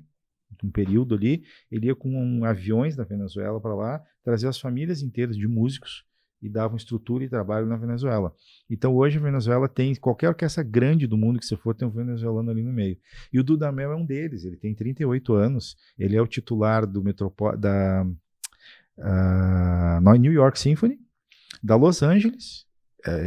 um período ali. Ele ia com aviões da Venezuela para lá, trazer as famílias inteiras de músicos e davam estrutura e trabalho na Venezuela. Então hoje a Venezuela tem, qualquer orquestra grande do mundo que você for, tem um venezuelano ali no meio. E o Dudamel é um deles, ele tem 38 anos, ele é o titular do da New York Symphony, da Los Angeles.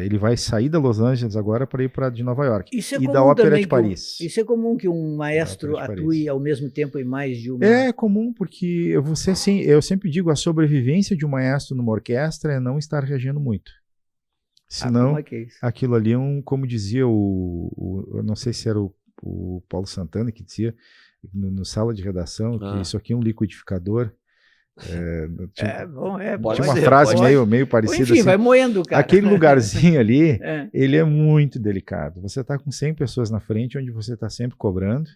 Ele vai sair da Los Angeles agora para ir para de Nova York. E da Ópera de Paris. Isso é comum que um maestro atue ao mesmo tempo em mais de uma... É comum, porque eu sempre digo, a sobrevivência de um maestro numa orquestra é não estar regendo muito. Senão, aquilo ali é como dizia eu não sei se era o Paulo Santana que dizia no sala de redação, que isso aqui é um liquidificador. Tinha uma frase meio parecida. Enfim, assim, vai moendo, cara. Aquele lugarzinho ali, ele é muito delicado. Você está com 100 pessoas na frente, onde você está sempre cobrando,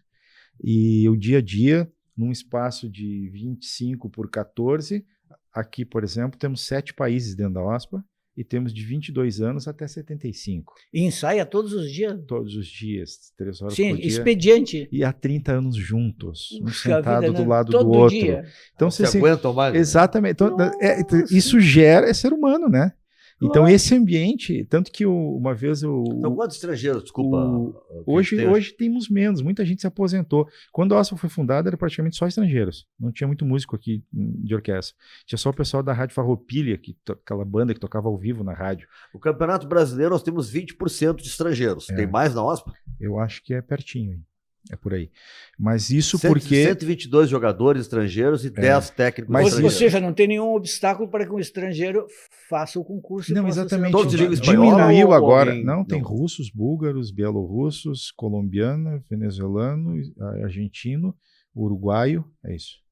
e o dia a dia, num espaço de 25 por 14, aqui, por exemplo, temos 7 países dentro da OSPA, e temos de 22 anos até 75. E ensaia todos os dias? Todos os dias, 3 horas por dia. Expediente. E há 30 anos juntos, um sentado do lado do outro. Dia. Então você aguentam mais? Exatamente. Então, isso gera, ser humano, né? Então esse ambiente, tanto que uma vez Então quantos estrangeiros, desculpa? Hoje temos menos, muita gente se aposentou. Quando a OSPA foi fundada era praticamente só estrangeiros, não tinha muito músico aqui de orquestra. Tinha só o pessoal da Rádio Farroupilha, aquela banda que tocava ao vivo na rádio. O Campeonato Brasileiro nós temos 20% de estrangeiros. Tem mais na OSPA? Eu acho que é pertinho, hein? É por aí. Mas isso porque... 122 jogadores estrangeiros e 10 técnicos Mas estrangeiros. Ou seja, não tem nenhum obstáculo para que um estrangeiro faça o concurso. Não, possa exatamente. Todos ser ligam aprovado. espanhol Diminuiu ou agora. alguém- Não, tem não. russos, búlgaros, bielorrussos, colombiano, venezuelano, argentino, uruguaio. É isso.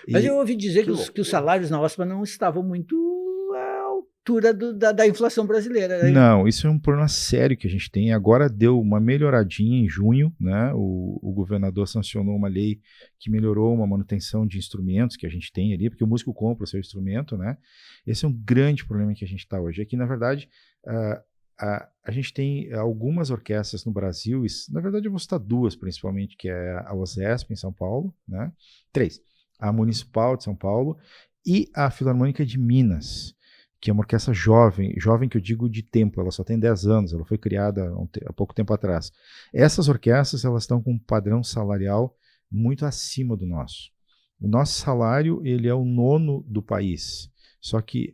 Mas E- eu ouvi dizer que loucura. os salários na OSPA não estavam muito à altura da inflação brasileira. Né? Não, isso é um problema sério que a gente tem. Agora deu uma melhoradinha em junho, né? O governador sancionou uma lei que melhorou uma manutenção de instrumentos que a gente tem ali, porque o músico compra o seu instrumento, né? Esse é um grande problema que a gente está hoje. É que, na verdade, a gente tem algumas orquestras no Brasil, na verdade eu vou citar duas principalmente, que é a OSESP em São Paulo, né? 3. A Municipal de São Paulo e a Filarmônica de Minas, que é uma orquestra jovem que eu digo de tempo, ela só tem 10 anos, ela foi criada há pouco tempo atrás. Essas orquestras, elas estão com um padrão salarial muito acima do nosso. O nosso salário, ele é o 9º do país, só que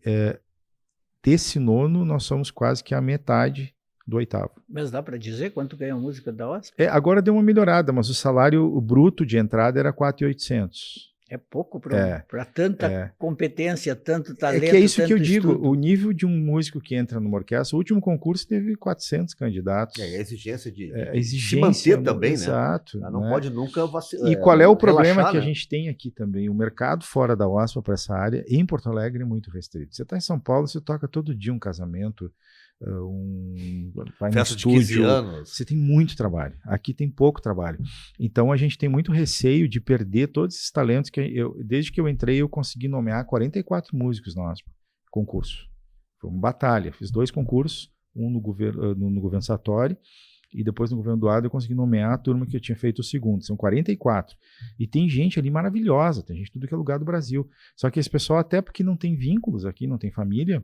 desse 9º, nós somos quase que a metade do 8º. Mas dá para dizer quanto ganha a música da OSPA? Agora deu uma melhorada, mas o salário bruto de entrada era 4.800. É pouco para tanta competência, tanto talento. É que é isso que eu tanto digo, estudo. o nível de um músico que entra numa orquestra, o último concurso teve 400 candidatos. É, a exigência de A exigência, se manter também, exato, né? Não né? pode nunca vacilar. E qual é o problema relaxar, que a né? gente tem aqui também? O mercado fora da OSPA para essa área, em Porto Alegre, é muito restrito. Você está em São Paulo, você toca todo dia um casamento, vai no Festa de 15 estúdio, anos. você tem muito trabalho. Aqui tem pouco trabalho. Então a gente tem muito receio de perder todos esses talentos que desde que eu entrei, eu consegui nomear 44 músicos na OSPA, concurso. Foi uma batalha. Fiz 2 concursos, um no governo Sartori e depois no governo Doado eu consegui nomear a turma que eu tinha feito o segundo. São 44. E tem gente ali maravilhosa, tem gente de tudo que é lugar do Brasil. Só que esse pessoal, até porque não tem vínculos aqui, não tem família,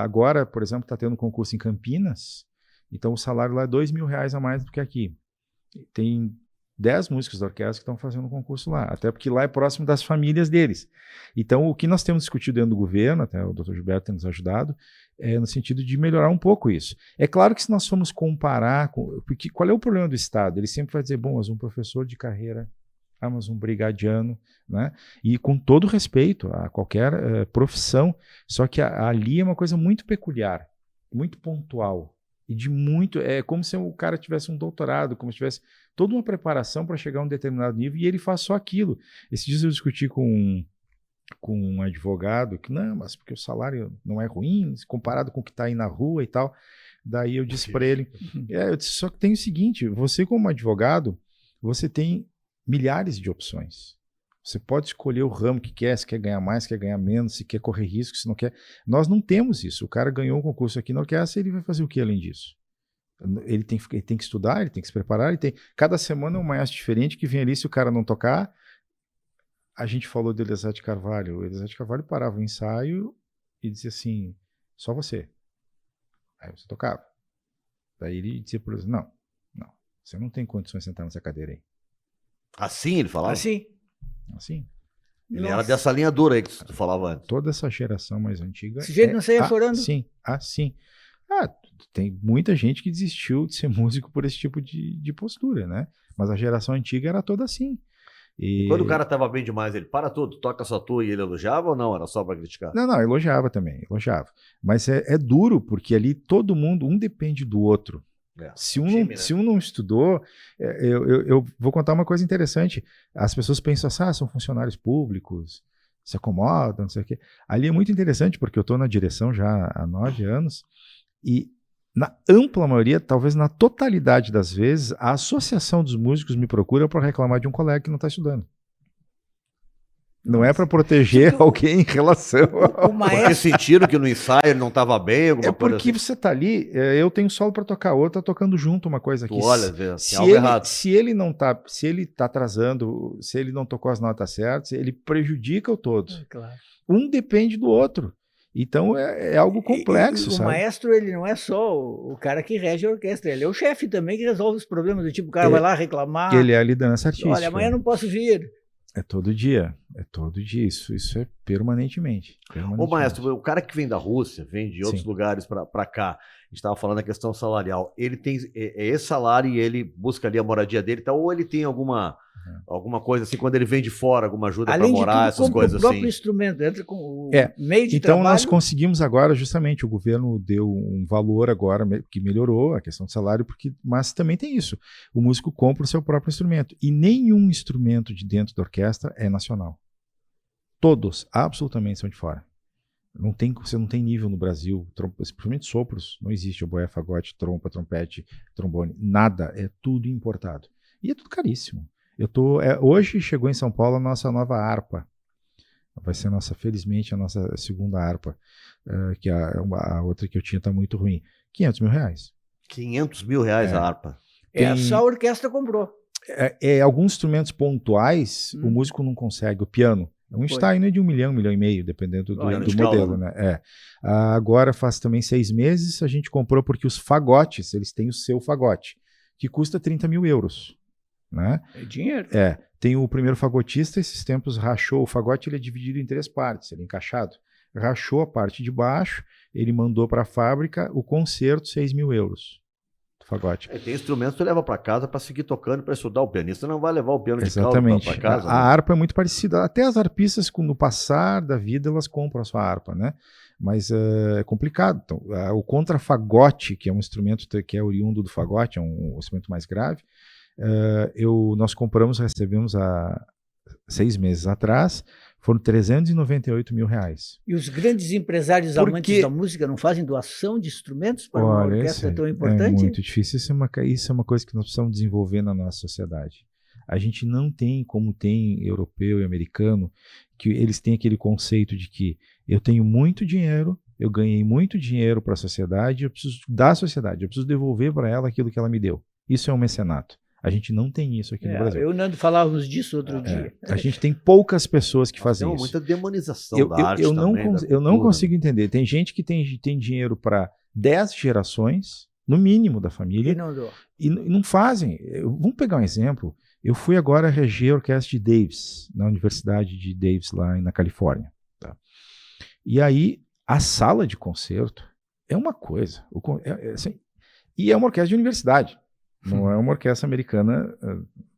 agora, por exemplo, está tendo concurso em Campinas, então o salário lá é R$2.000 a mais do que aqui. Tem 10 músicos da orquestra que estão fazendo concurso lá, até porque lá é próximo das famílias deles. Então, o que nós temos discutido dentro do governo, até o Dr. Gilberto tem nos ajudado, é no sentido de melhorar um pouco isso. É claro que se nós formos comparar, porque qual é o problema do Estado? Ele sempre vai dizer, bom, mas um professor de carreira, mas um brigadiano, né? E com todo respeito a qualquer profissão, só que ali é uma coisa muito peculiar, muito pontual, e de muito, é como se o cara tivesse um doutorado, como se tivesse toda uma preparação para chegar a um determinado nível, e ele faz só aquilo. Esses dias eu discuti com um advogado, que não, mas porque o salário não é ruim, comparado com o que está aí na rua e tal. Daí eu disse para ele, eu disse, só que tem o seguinte, você como advogado, você tem milhares de opções. Você pode escolher o ramo que quer, se quer ganhar mais, se quer ganhar menos, se quer correr risco, se não quer. Nós não temos isso. O cara ganhou um concurso aqui na orquestra, ele vai fazer o que além disso? Ele tem que estudar, ele tem que se preparar, cada semana é um maestro diferente que vem ali, se o cara não tocar. A gente falou do Eliezer de Carvalho. O Eliezer de Carvalho parava o ensaio e dizia assim, só você. Aí você tocava. Daí ele dizia para ele, não, você não tem condições de sentar nessa cadeira aí. Assim ele falava? Assim. Ele era dessa linha dura aí que tu falava antes. Toda essa geração mais antiga. Esse jeito não saía chorando. Sim. Tem muita gente que desistiu de ser músico por esse tipo de postura, né? Mas a geração antiga era toda assim. E quando o cara tava bem demais, ele para tudo, toca só tu e ele elogiava ou não? Era só pra criticar? Não, elogiava também, elogiava. Mas é duro, porque ali todo mundo, um depende do outro. Se um não estudou, eu vou contar uma coisa interessante. As pessoas pensam assim, são funcionários públicos, se acomodam, não sei o quê. Ali é muito interessante, porque eu estou na direção já há 9 anos, e na ampla maioria, talvez na totalidade das vezes, a associação dos músicos me procura para reclamar de um colega que não está estudando. Não é para proteger alguém em relação ao maestro. Porque sentiram que no ensaio ele não estava bem, alguma coisa porque assim. Você tá ali, eu tenho solo para tocar, outro tá tocando junto uma coisa aqui. Olha, tem algo errado. Se ele tá atrasando, se ele não tocou as notas certas, ele prejudica o todo. Claro. Um depende do outro. Então é algo complexo, sabe? O maestro, ele não é só o cara que rege a orquestra, ele é o chefe também que resolve os problemas, do tipo, o cara vai lá reclamar. Ele é a liderança artística. Olha, amanhã não posso vir. É todo dia. É todo dia, isso é permanentemente. Ô, maestro, o cara que vem da Rússia, vem de outros lugares para cá, a gente estava falando da questão salarial, ele tem esse salário e ele busca ali a moradia dele, tá? Ou ele tem alguma coisa assim, quando ele vem de fora, alguma ajuda para morar, essas coisas assim? O próprio instrumento, entra com o meio de então trabalho. Nós conseguimos agora, justamente, o governo deu um valor agora, que melhorou a questão do salário, mas também tem isso, o músico compra o seu próprio instrumento, e nenhum instrumento de dentro da orquestra é nacional. Todos, absolutamente, são de fora. Você não tem nível no Brasil, principalmente sopros, não existe oboé, fagote, trompa, trompete, trombone, nada, é tudo importado. E é tudo caríssimo. Hoje chegou em São Paulo a nossa nova harpa. Vai ser felizmente a nossa segunda harpa, que a outra que eu tinha está muito ruim. R$500 mil. R$500 mil a harpa. Essa orquestra comprou. Alguns instrumentos pontuais, o músico não consegue. O piano. Um Steiner de 1 milhão, 1,5 milhão, dependendo do modelo, né? Agora faz também 6 meses, a gente comprou porque os fagotes, eles têm o seu fagote, que custa 30 mil euros. Né? É dinheiro. Tem o primeiro fagotista, esses tempos rachou o fagote, ele é dividido em 3 partes, ele é encaixado. Rachou a parte de baixo, ele mandou para a fábrica o concerto, 6 mil euros. Fagote. Tem instrumentos que você leva para casa para seguir tocando, para estudar. O pianista não vai levar o piano de Exatamente. Para casa. A harpa é muito parecida. Até as harpistas, no passar da vida, elas compram a sua harpa, né? Mas é complicado. Então, o contrafagote, que é um instrumento que é oriundo do fagote, é um instrumento mais grave, nós recebemos há 6 meses atrás, foram R$398 mil. E os grandes empresários amantes da música não fazem doação de instrumentos para uma orquestra tão importante? É muito difícil. Isso é uma coisa que nós precisamos desenvolver na nossa sociedade. A gente não tem, como tem europeu e americano, que eles têm aquele conceito de que eu tenho muito dinheiro, eu ganhei muito dinheiro para a sociedade, eu preciso dar à sociedade, eu preciso devolver para ela aquilo que ela me deu. Isso é um mecenato. A gente não tem isso aqui no Brasil. Eu e o Nando falávamos disso outro dia. A gente tem poucas pessoas que fazem isso. Tem muita demonização da arte eu não consigo entender. Tem gente que tem dinheiro para 10 gerações, no mínimo, da família, e não fazem. Vamos pegar um exemplo. Eu fui agora reger a orquestra de Davis, na Universidade de Davis, lá na Califórnia. Tá? E aí, a sala de concerto é uma coisa. Assim, e é uma orquestra de universidade. Não é uma orquestra americana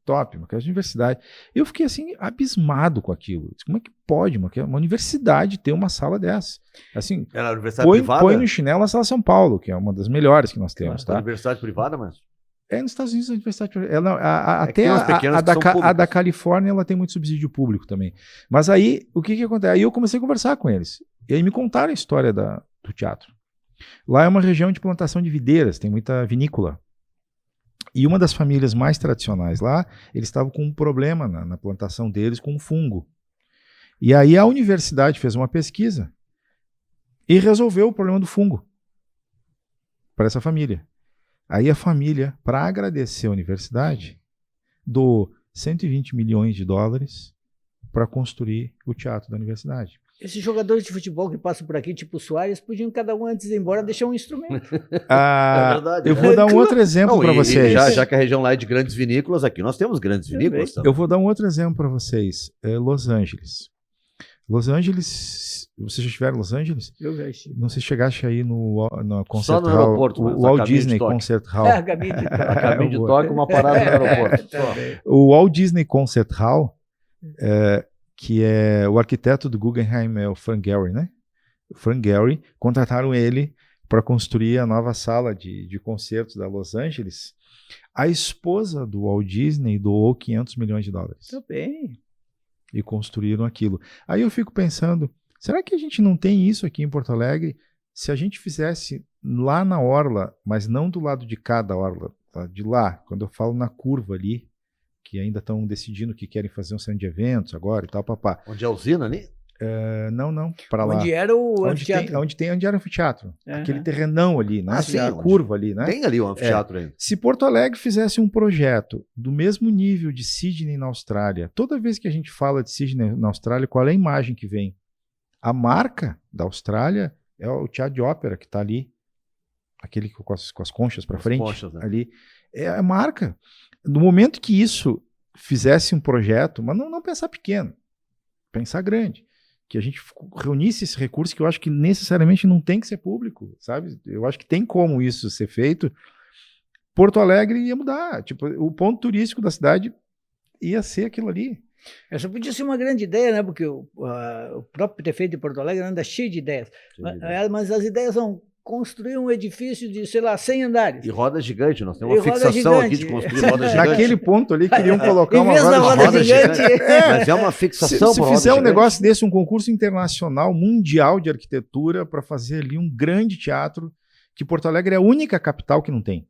top, uma orquestra de universidade. Eu fiquei assim, abismado com aquilo. Como é que pode uma universidade ter uma sala dessa? Assim, era universidade privada? Põe no chinelo a Sala São Paulo, que é uma das melhores que nós temos. Tá? Universidade privada, mas... Nos Estados Unidos a universidade privada. Até a da Califórnia ela tem muito subsídio público também. Mas aí, o que acontece? Aí eu comecei a conversar com eles. E aí me contaram a história do teatro. Lá é uma região de plantação de videiras, tem muita vinícola. E uma das famílias mais tradicionais lá, eles estavam com um problema na plantação deles com um fungo. E aí a universidade fez uma pesquisa e resolveu o problema do fungo para essa família. Aí a família, para agradecer a universidade, doou $120 milhões para construir o teatro da universidade. Esses jogadores de futebol que passam por aqui, tipo o Suárez, podiam cada um antes de ir embora deixar um instrumento. É verdade. Eu vou dar um outro exemplo para vocês. Já que a região lá é de grandes vinícolas, aqui nós temos grandes vinícolas também. Eu vou dar um outro exemplo para vocês. Los Angeles. Los Angeles, vocês já estiveram em Los Angeles? Eu já estive. Não sei se chegaste aí no Só Concert no Hall, aeroporto, o Walt Disney Concert Hall. A caminho de Tóquio. A caminho de Tóquio, uma parada no aeroporto. O Walt Disney Concert Hall, que é o arquiteto do Guggenheim, é o Frank Gehry, né? O Frank Gehry, contrataram ele para construir a nova sala de concertos da Los Angeles. A esposa do Walt Disney doou $500 milhões. Tá bem. E construíram aquilo. Aí eu fico pensando, será que a gente não tem isso aqui em Porto Alegre? Se a gente fizesse lá na orla, mas não do lado de cada orla, tá? De lá, quando eu falo na curva ali, que ainda estão decidindo que querem fazer um centro de eventos agora e tal, papá. Onde é a usina ali? Não, para lá. Onde era o anfiteatro. Onde era o anfiteatro. Aquele terrenão ali, né? Sim, a curva ali, né? Tem ali o anfiteatro aí. Se Porto Alegre fizesse um projeto do mesmo nível de Sydney na Austrália, toda vez que a gente fala de Sydney na Austrália, qual é a imagem que vem? A marca da Austrália é o teatro de ópera que está ali, aquele com as conchas para frente, conchas, né? Ali. É a marca. No momento que isso fizesse um projeto, mas não pensar pequeno, pensar grande. Que a gente reunisse esse recurso que eu acho que necessariamente não tem que ser público, sabe? Eu acho que tem como isso ser feito. Porto Alegre ia mudar. Tipo, o ponto turístico da cidade ia ser aquilo ali. Essa podia ser uma grande ideia, né? Porque o próprio prefeito de Porto Alegre anda cheio de ideias. Mas as ideias são construir um edifício de, sei lá, 100 andares. E roda gigante, nós temos uma fixação aqui de construir roda gigante. Naquele ponto ali, queriam colocar uma roda gigante. Mas é uma fixação. Se fizer um negócio desse, um concurso internacional, mundial de arquitetura, para fazer ali um grande teatro, que Porto Alegre é a única capital que não tem.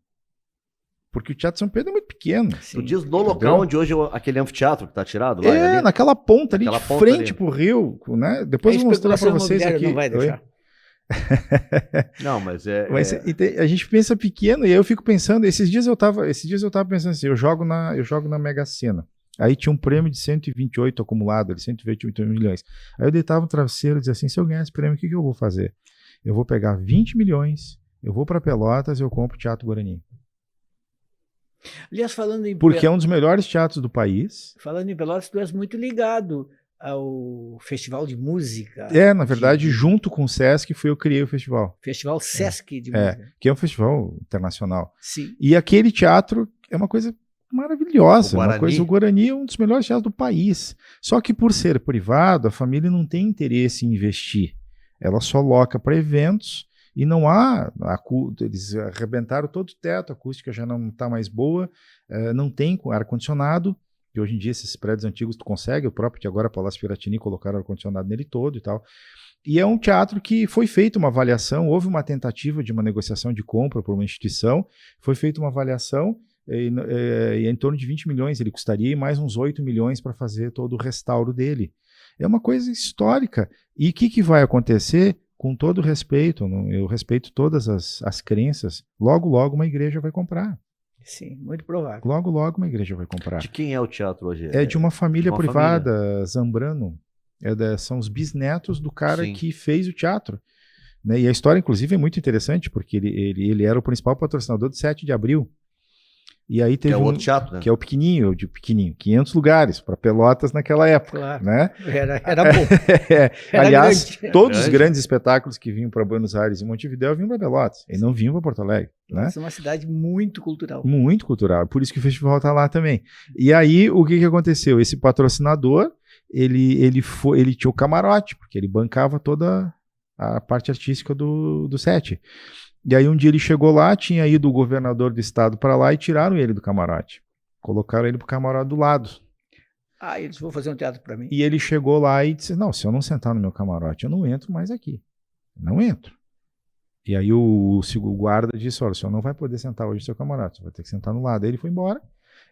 Porque o Teatro São Pedro é muito pequeno. Tu diz no local onde hoje aquele anfiteatro que está tirado lá. É, ali, naquela ponta ali, de frente para o rio. Né? Depois eu vou mostrar para vocês aqui. Não vai deixar. Não, mas a gente pensa pequeno e eu fico pensando, esses dias eu tava pensando assim, eu jogo na Mega Sena. Aí tinha um prêmio de 128 acumulado, de 128 milhões. Aí eu deitava no travesseiro e dizia assim, se eu ganhar esse prêmio, o que eu vou fazer? Eu vou pegar 20 milhões, eu vou para Pelotas e eu compro o Teatro Guarani. Aliás, porque é um dos melhores teatros do país. Falando em Pelotas, tu és muito ligado ao Festival de Música. Na verdade, junto com o Sesc, eu criei o festival. Festival Sesc de Música. Que é um festival internacional. Sim. E aquele teatro é uma coisa maravilhosa. O Guarani é um dos melhores teatros do país. Só que por ser privado, a família não tem interesse em investir. Ela só loca para eventos e não há... Eles arrebentaram todo o teto, a acústica já não está mais boa, não tem ar-condicionado. Que hoje em dia esses prédios antigos tu consegue, o próprio que agora Palácio Piratini colocaram ar-condicionado nele todo e tal. E é um teatro que foi feita uma avaliação, houve uma tentativa de uma negociação de compra por uma instituição, foi feita uma avaliação e em torno de 20 milhões ele custaria e mais uns 8 milhões para fazer todo o restauro dele. É uma coisa histórica. E o que vai acontecer? Com todo respeito, eu respeito todas as crenças, logo uma igreja vai comprar. Sim, muito provável. Logo uma igreja vai comprar. De quem é o teatro hoje? É de uma família privada, Zambrano. São os bisnetos do cara que fez o teatro. Né? E a história, inclusive, é muito interessante, porque ele era o principal patrocinador do 7 de abril. E aí teve outro teatro, né? Que é o pequenininho, 500 lugares para Pelotas naquela época. Claro. Né? Era bom. Aliás, todos os grandes espetáculos que vinham para Buenos Aires e Montevidéu vinham para Pelotas. E não vinham para Porto Alegre. Né? É uma cidade muito cultural. Muito cultural. Por isso que o festival está lá também. E aí, o que aconteceu? Esse patrocinador, ele tinha o camarote, porque ele bancava toda a parte artística do set. E aí um dia ele chegou lá, tinha ido o governador do estado para lá e tiraram ele do camarote. Colocaram ele pro camarote do lado. Eles vão fazer um teatro para mim. E ele chegou lá e disse, não, se eu não sentar no meu camarote, eu não entro mais aqui. Não entro. E aí o guarda disse, olha, o senhor não vai poder sentar hoje no seu camarote, você vai ter que sentar no lado. Aí ele foi embora.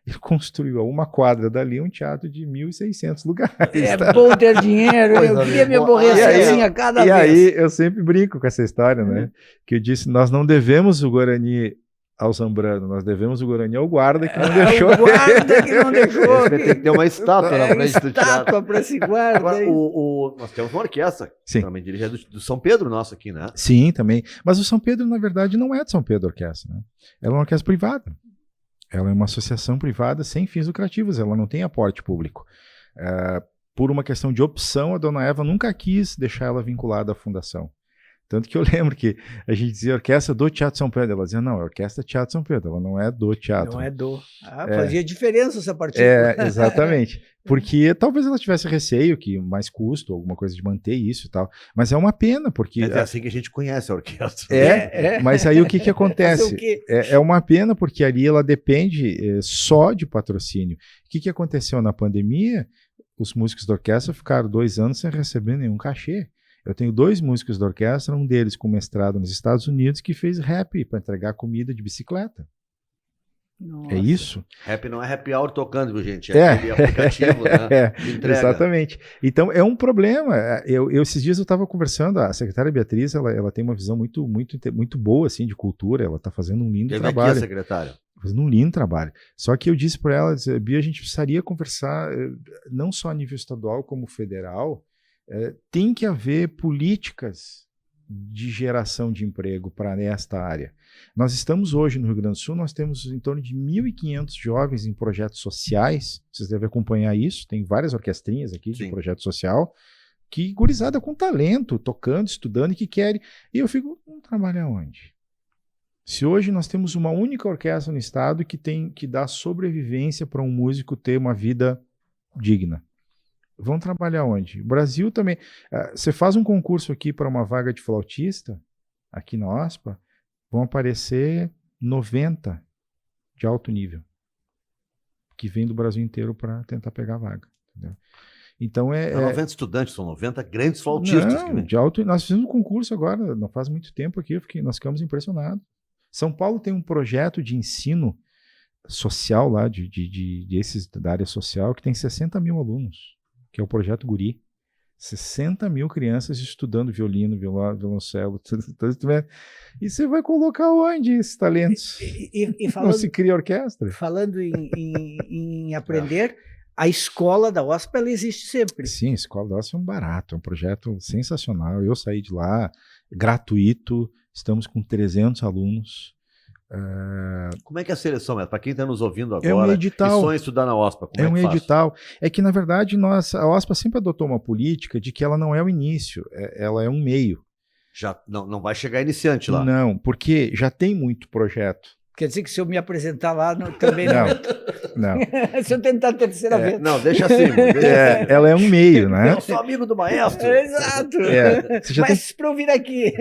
Ele construiu a uma quadra dali um teatro de 1.600 lugares. É bom ter dinheiro, eu queria me aborrecer assim a cada vez. E aí eu sempre brinco com essa história, né? Que eu disse, nós não devemos o Guarani ao Zambrano, nós devemos o Guarani ao guarda que não deixou. O guarda que não deixou. Vai ter que ter uma estátua na frente do teatro. Estátua para esse guarda. Agora, nós temos uma orquestra, também dirigida do São Pedro nosso aqui, né? Sim, também. Mas o São Pedro, na verdade, não é de São Pedro a orquestra, né? Ela é uma orquestra privada. Ela é uma associação privada sem fins lucrativos, ela não tem aporte público. Por uma questão de opção, a dona Eva nunca quis deixar ela vinculada à fundação. Tanto que eu lembro que a gente dizia orquestra do Teatro São Pedro. Ela dizia, não, é orquestra Teatro São Pedro, ela não é do teatro. Não é do. Fazia diferença essa partida. Exatamente. Porque talvez ela tivesse receio, que mais custo, alguma coisa de manter isso e tal. Mas é uma pena, porque... É assim que a gente conhece a orquestra. Mas aí o que acontece? É uma pena, porque ali ela depende só de patrocínio. O que aconteceu na pandemia? Os músicos da orquestra ficaram 2 anos sem receber nenhum cachê. Eu tenho 2 músicos da orquestra, um deles com mestrado nos Estados Unidos, que fez rap para entregar comida de bicicleta. Nossa. É isso. Rap não é happy hour tocando, viu, gente? É aquele aplicativo, né? Exatamente. Então, é um problema. Esses dias eu estava conversando, a secretária Beatriz, ela tem uma visão muito boa, assim, de cultura, ela está fazendo um lindo trabalho. Aqui a secretária. Fazendo um lindo trabalho. Só que eu disse para ela, Bia, a gente precisaria conversar, não só a nível estadual como federal, tem que haver políticas de geração de emprego para esta área. Nós estamos hoje no Rio Grande do Sul, nós temos em torno de 1.500 jovens em projetos sociais, vocês devem acompanhar isso, tem várias orquestrinhas aqui de projeto social, que gurizada com talento, tocando, estudando e que querem. E eu fico, vamos trabalhar onde? Se hoje nós temos uma única orquestra no estado que dá sobrevivência para um músico ter uma vida digna, vão trabalhar onde? O Brasil também. Você faz um concurso aqui para uma vaga de flautista, aqui na OSPA, vão aparecer 90 de alto nível, que vem do Brasil inteiro para tentar pegar a vaga. Entendeu? Então é 90 estudantes, são 90 grandes flautistas. Não, de alto, nós fizemos um concurso agora, não faz muito tempo aqui, nós ficamos impressionados. São Paulo tem um projeto de ensino social lá, da área social, que tem 60 mil alunos, que é o Projeto Guri. 60 mil crianças estudando violino, violoncelo, tudo. E você vai colocar onde esses talentos? E falando, não se cria orquestra? Falando em aprender, a escola da OSPA ela existe sempre. Sim, a escola da OSPA é um barato, é um projeto sensacional. Eu saí de lá, gratuito, estamos com 300 alunos. Como é que é a seleção? Para quem está nos ouvindo agora, é um edital. E sonha estudar na OSPA, como é um que faz? edital. É que, na verdade, a OSPA sempre adotou uma política de que ela não é o início, ela é um meio. Já não vai chegar iniciante lá? Não, porque já tem muito projeto. Quer dizer que se eu me apresentar lá, também não. Se eu tentar a terceira vez. Não, deixa assim. Ela é um meio, né? Eu sou amigo do maestro. Exato. Mas para eu vir aqui.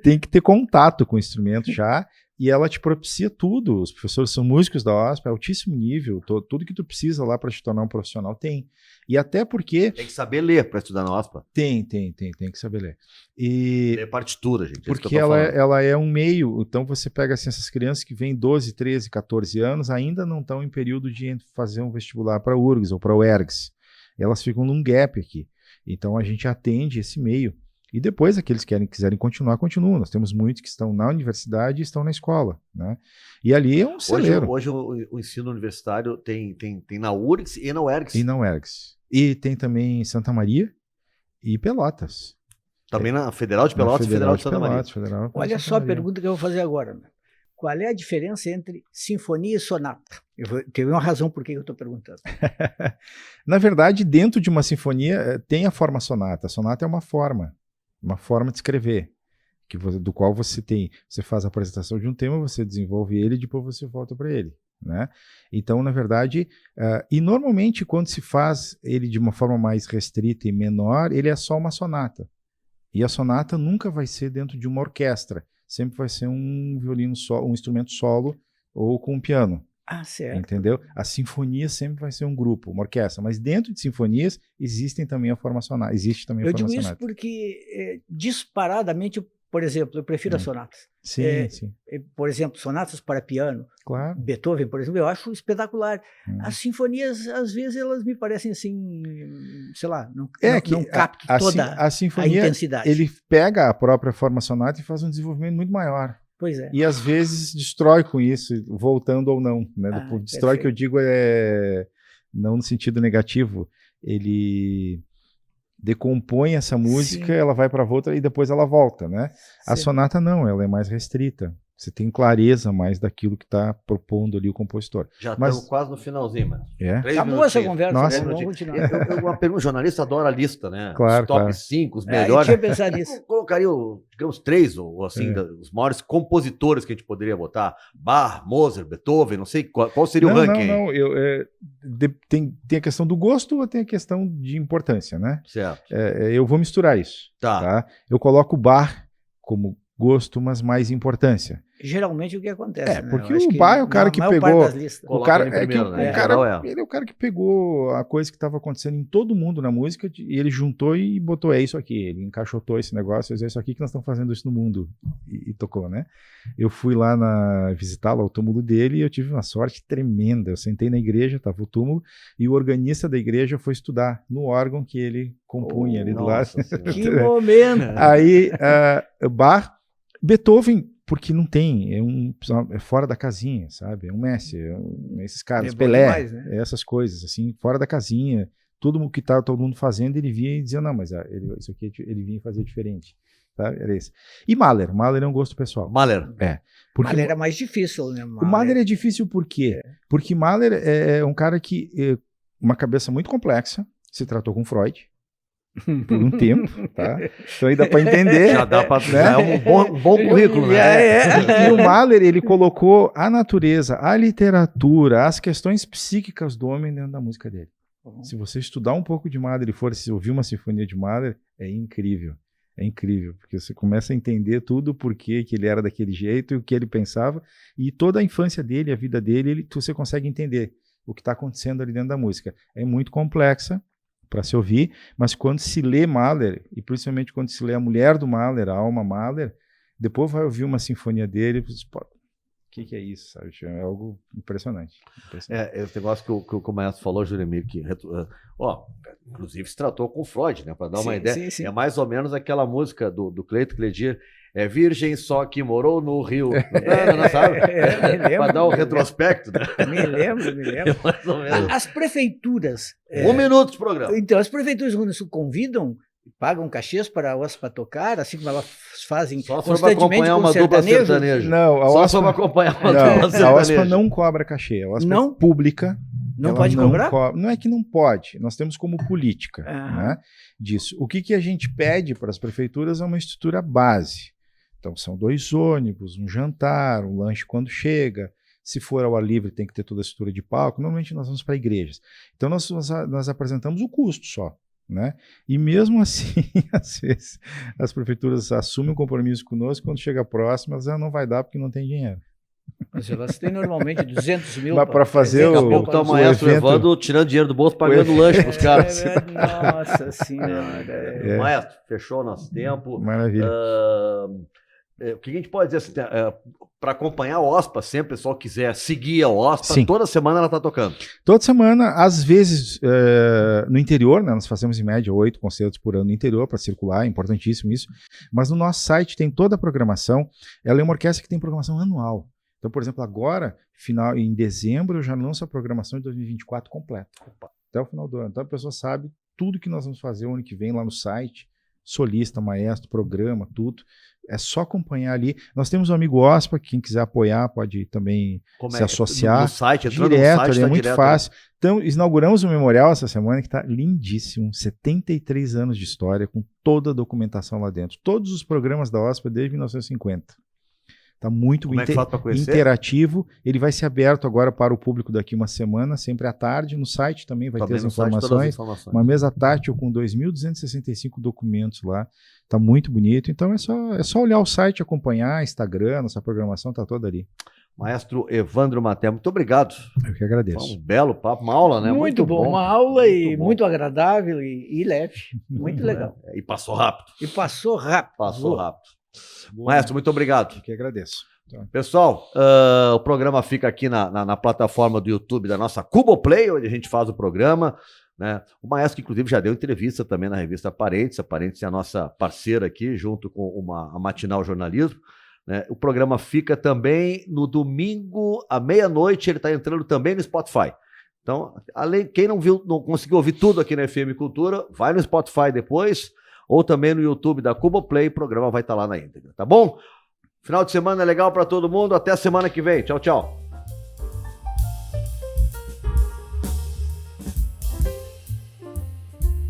Tem que ter contato com o instrumento já, e ela te propicia tudo. Os professores são músicos da OSPA, é altíssimo nível, tudo que tu precisa lá para te tornar um profissional tem. E até porque... Tem que saber ler para estudar na OSPA? Tem que saber ler. Ler partitura, gente. Porque ela é um meio, então você pega assim, essas crianças que vêm 12, 13, 14 anos, ainda não estão em período de fazer um vestibular para a URGS ou para a UERGS. Elas ficam num gap aqui. Então a gente atende esse meio. E depois aqueles que quiserem continuar, continuam. Nós temos muitos que estão na universidade e estão na escola, né? E ali é um celeiro. Hoje o ensino universitário tem na URGS e na UERGS. E na UERGS. E tem também em Santa Maria e Pelotas. Também na Federal de Pelotas e Federal de Santa Maria. Olha só a pergunta que eu vou fazer agora. Né? Qual é a diferença entre sinfonia e sonata? Teve uma razão por que eu estou perguntando. Na verdade, dentro de uma sinfonia tem a forma sonata. A sonata é uma forma de escrever, do qual você faz a apresentação de um tema, você desenvolve ele e depois você volta para ele. Né? Então, na verdade, e normalmente quando se faz ele de uma forma mais restrita e menor, ele é só uma sonata. E a sonata nunca vai ser dentro de uma orquestra, sempre vai ser um violino solo, um instrumento solo ou com um piano. Ah, certo. Entendeu? A sinfonia sempre vai ser um grupo, uma orquestra, mas dentro de sinfonias existem também a forma sonata. Existe também a forma sonata. Eu digo isso porque, disparadamente, por exemplo, eu prefiro as sonatas. Sim. Por exemplo, sonatas para piano. Claro. Beethoven, por exemplo, eu acho espetacular. As sinfonias, às vezes, elas me parecem assim, sei lá, não captam toda a intensidade. Ele pega a própria forma sonata e faz um desenvolvimento muito maior. Pois é. E às vezes destrói com isso, voltando ou não. Né? Destrói, que eu digo, não no sentido negativo. Ele decompõe essa música, sim, ela vai para outra e depois ela volta, né? A sonata não, ela é mais restrita. Você tem clareza mais daquilo que está propondo ali o compositor. Já estamos quase no finalzinho, mano. Acabou essa conversa. Nossa, vamos continuar. Uma pergunta, o jornalista adora a lista, né? Claro, os top 5, os melhores. Eu tinha pensado nisso. Eu colocaria, digamos, 3 ou assim, os maiores compositores que a gente poderia botar. Bach, Mozart, Beethoven, não sei qual seria o ranking. Não. Tem a questão do gosto ou tem a questão de importância, né? Certo. Eu vou misturar isso. Tá. Eu coloco o Bach como gosto, mas mais importância. Geralmente o que acontece, né? Porque o Bach é o cara que pegou... Ele é o cara que pegou a coisa que estava acontecendo em todo mundo na música e ele juntou e botou, isso aqui. Ele encaixotou esse negócio, é isso aqui que nós estamos fazendo isso no mundo. E tocou, né? Eu fui lá visitá-lo ao túmulo dele e eu tive uma sorte tremenda. Eu sentei na igreja, estava o túmulo, e o organista da igreja foi estudar no órgão que ele compunha ali do lado. Que momento! Aí, Bach, Beethoven... Porque não tem, é fora da casinha, sabe? É um Messi, esses caras, Pelé, demais, né? Essas coisas, assim, fora da casinha. Tudo o que estava todo mundo fazendo, ele via e dizia, não, mas isso aqui ele vinha fazer diferente. sabe? Era isso. E Mahler é um gosto pessoal. Mahler. Porque Mahler era mais difícil, né? o Mahler é difícil por quê? Porque Mahler é um cara que, uma cabeça muito complexa, se tratou com Freud por um tempo, tá? Então aí dá para entender. Já dá para, né? Já é um bom currículo, né? E o Mahler, ele colocou a natureza, a literatura, as questões psíquicas do homem dentro da música dele. Se você estudar um pouco de Mahler e for ouvir uma sinfonia de Mahler, é incrível. É incrível, porque você começa a entender tudo, por que ele era daquele jeito e o que ele pensava, e toda a infância dele, a vida dele, você consegue entender o que está acontecendo ali dentro da música. É muito complexa para se ouvir, mas quando se lê Mahler, e principalmente quando se lê a mulher do Mahler, a Alma Mahler, depois vai ouvir uma sinfonia dele e você pode... O que é isso, sabe? É algo impressionante. Esse negócio que o Maestro falou, Juremir, que inclusive se tratou com Freud, né? Para dar uma ideia. Sim. É mais ou menos aquela música do Cleito Cledir, virgem só que morou no Rio. Não sabe? Para dar um retrospecto. Né? Me lembro. Mais ou menos. As prefeituras... 1 minuto de programa. Então, as prefeituras, quando se convidam, pagam cachês para a OSPA tocar, assim como elas fazem só constantemente com sertanejo? Não, a OSPA vai acompanhar uma dupla sertaneja. A OSPA não cobra cachê, a OSPA é pública. Não pode cobrar? Não é que não pode, nós temos como política né, disso. O que a gente pede para as prefeituras é uma estrutura base. Então são 2 ônibus, um jantar, um lanche quando chega. Se for ao ar livre tem que ter toda a estrutura de palco. Normalmente nós vamos para igrejas. Então nós apresentamos o custo só. Né? E mesmo assim, às vezes, as prefeituras assumem um compromisso conosco, quando chega próximo, elas não vai dar porque não tem dinheiro. Mas elas têm normalmente 200 mil para fazer daqui a pouco tá o Maestro levando, tirando dinheiro do bolso, pagando lanche para os caras. Nossa Senhora. Maestro, fechou nosso tempo. Maravilha. O que a gente pode dizer assim, para acompanhar a OSPA, sempre o pessoal quiser seguir a OSPA, Sim. Toda semana ela está tocando. Toda semana, às vezes no interior, né, nós fazemos em média 8 concertos por ano no interior para circular, é importantíssimo isso, mas no nosso site tem toda a programação. Ela é uma orquestra que tem programação anual. Então, por exemplo, agora, em dezembro, eu já lanço a programação de 2024 completa, até o final do ano. Então a pessoa sabe tudo que nós vamos fazer o ano que vem lá no site, solista, maestro, programa, tudo. É só acompanhar ali. Nós temos um amigo OSPA, quem quiser apoiar pode também se associar. No site, entrando direto, no site, é muito fácil. Então, inauguramos um memorial essa semana que está lindíssimo, 73 anos de história, com toda a documentação lá dentro. Todos os programas da OSPA desde 1950. Está muito interativo. Ele vai ser aberto agora para o público daqui uma semana, sempre à tarde. No site também vai ter as informações. Uma mesa tátil com 2.265 documentos lá. Está muito bonito. Então é só olhar o site, acompanhar, Instagram, nossa programação está toda ali. Maestro Evandro Maté, muito obrigado. Eu que agradeço. Foi um belo papo, uma aula, né? Muito bom, uma aula muito agradável e leve. Muito legal. E passou rápido. Passou rápido. Maestro, muito obrigado. Eu que agradeço. Pessoal, o programa fica aqui na plataforma do YouTube da nossa Cuboplay, onde a gente faz o programa. Né? O Maestro, inclusive, já deu entrevista também na revista Parentes. A Parentes é a nossa parceira aqui, junto com a Matinal Jornalismo. Né? O programa fica também no domingo, à meia-noite, ele está entrando também no Spotify. Então, quem não conseguiu ouvir tudo aqui na FM Cultura, vai no Spotify depois, ou também no YouTube da Cuboplay, o programa vai estar lá na íntegra, tá bom? Final de semana é legal para todo mundo, até a semana que vem. Tchau, tchau.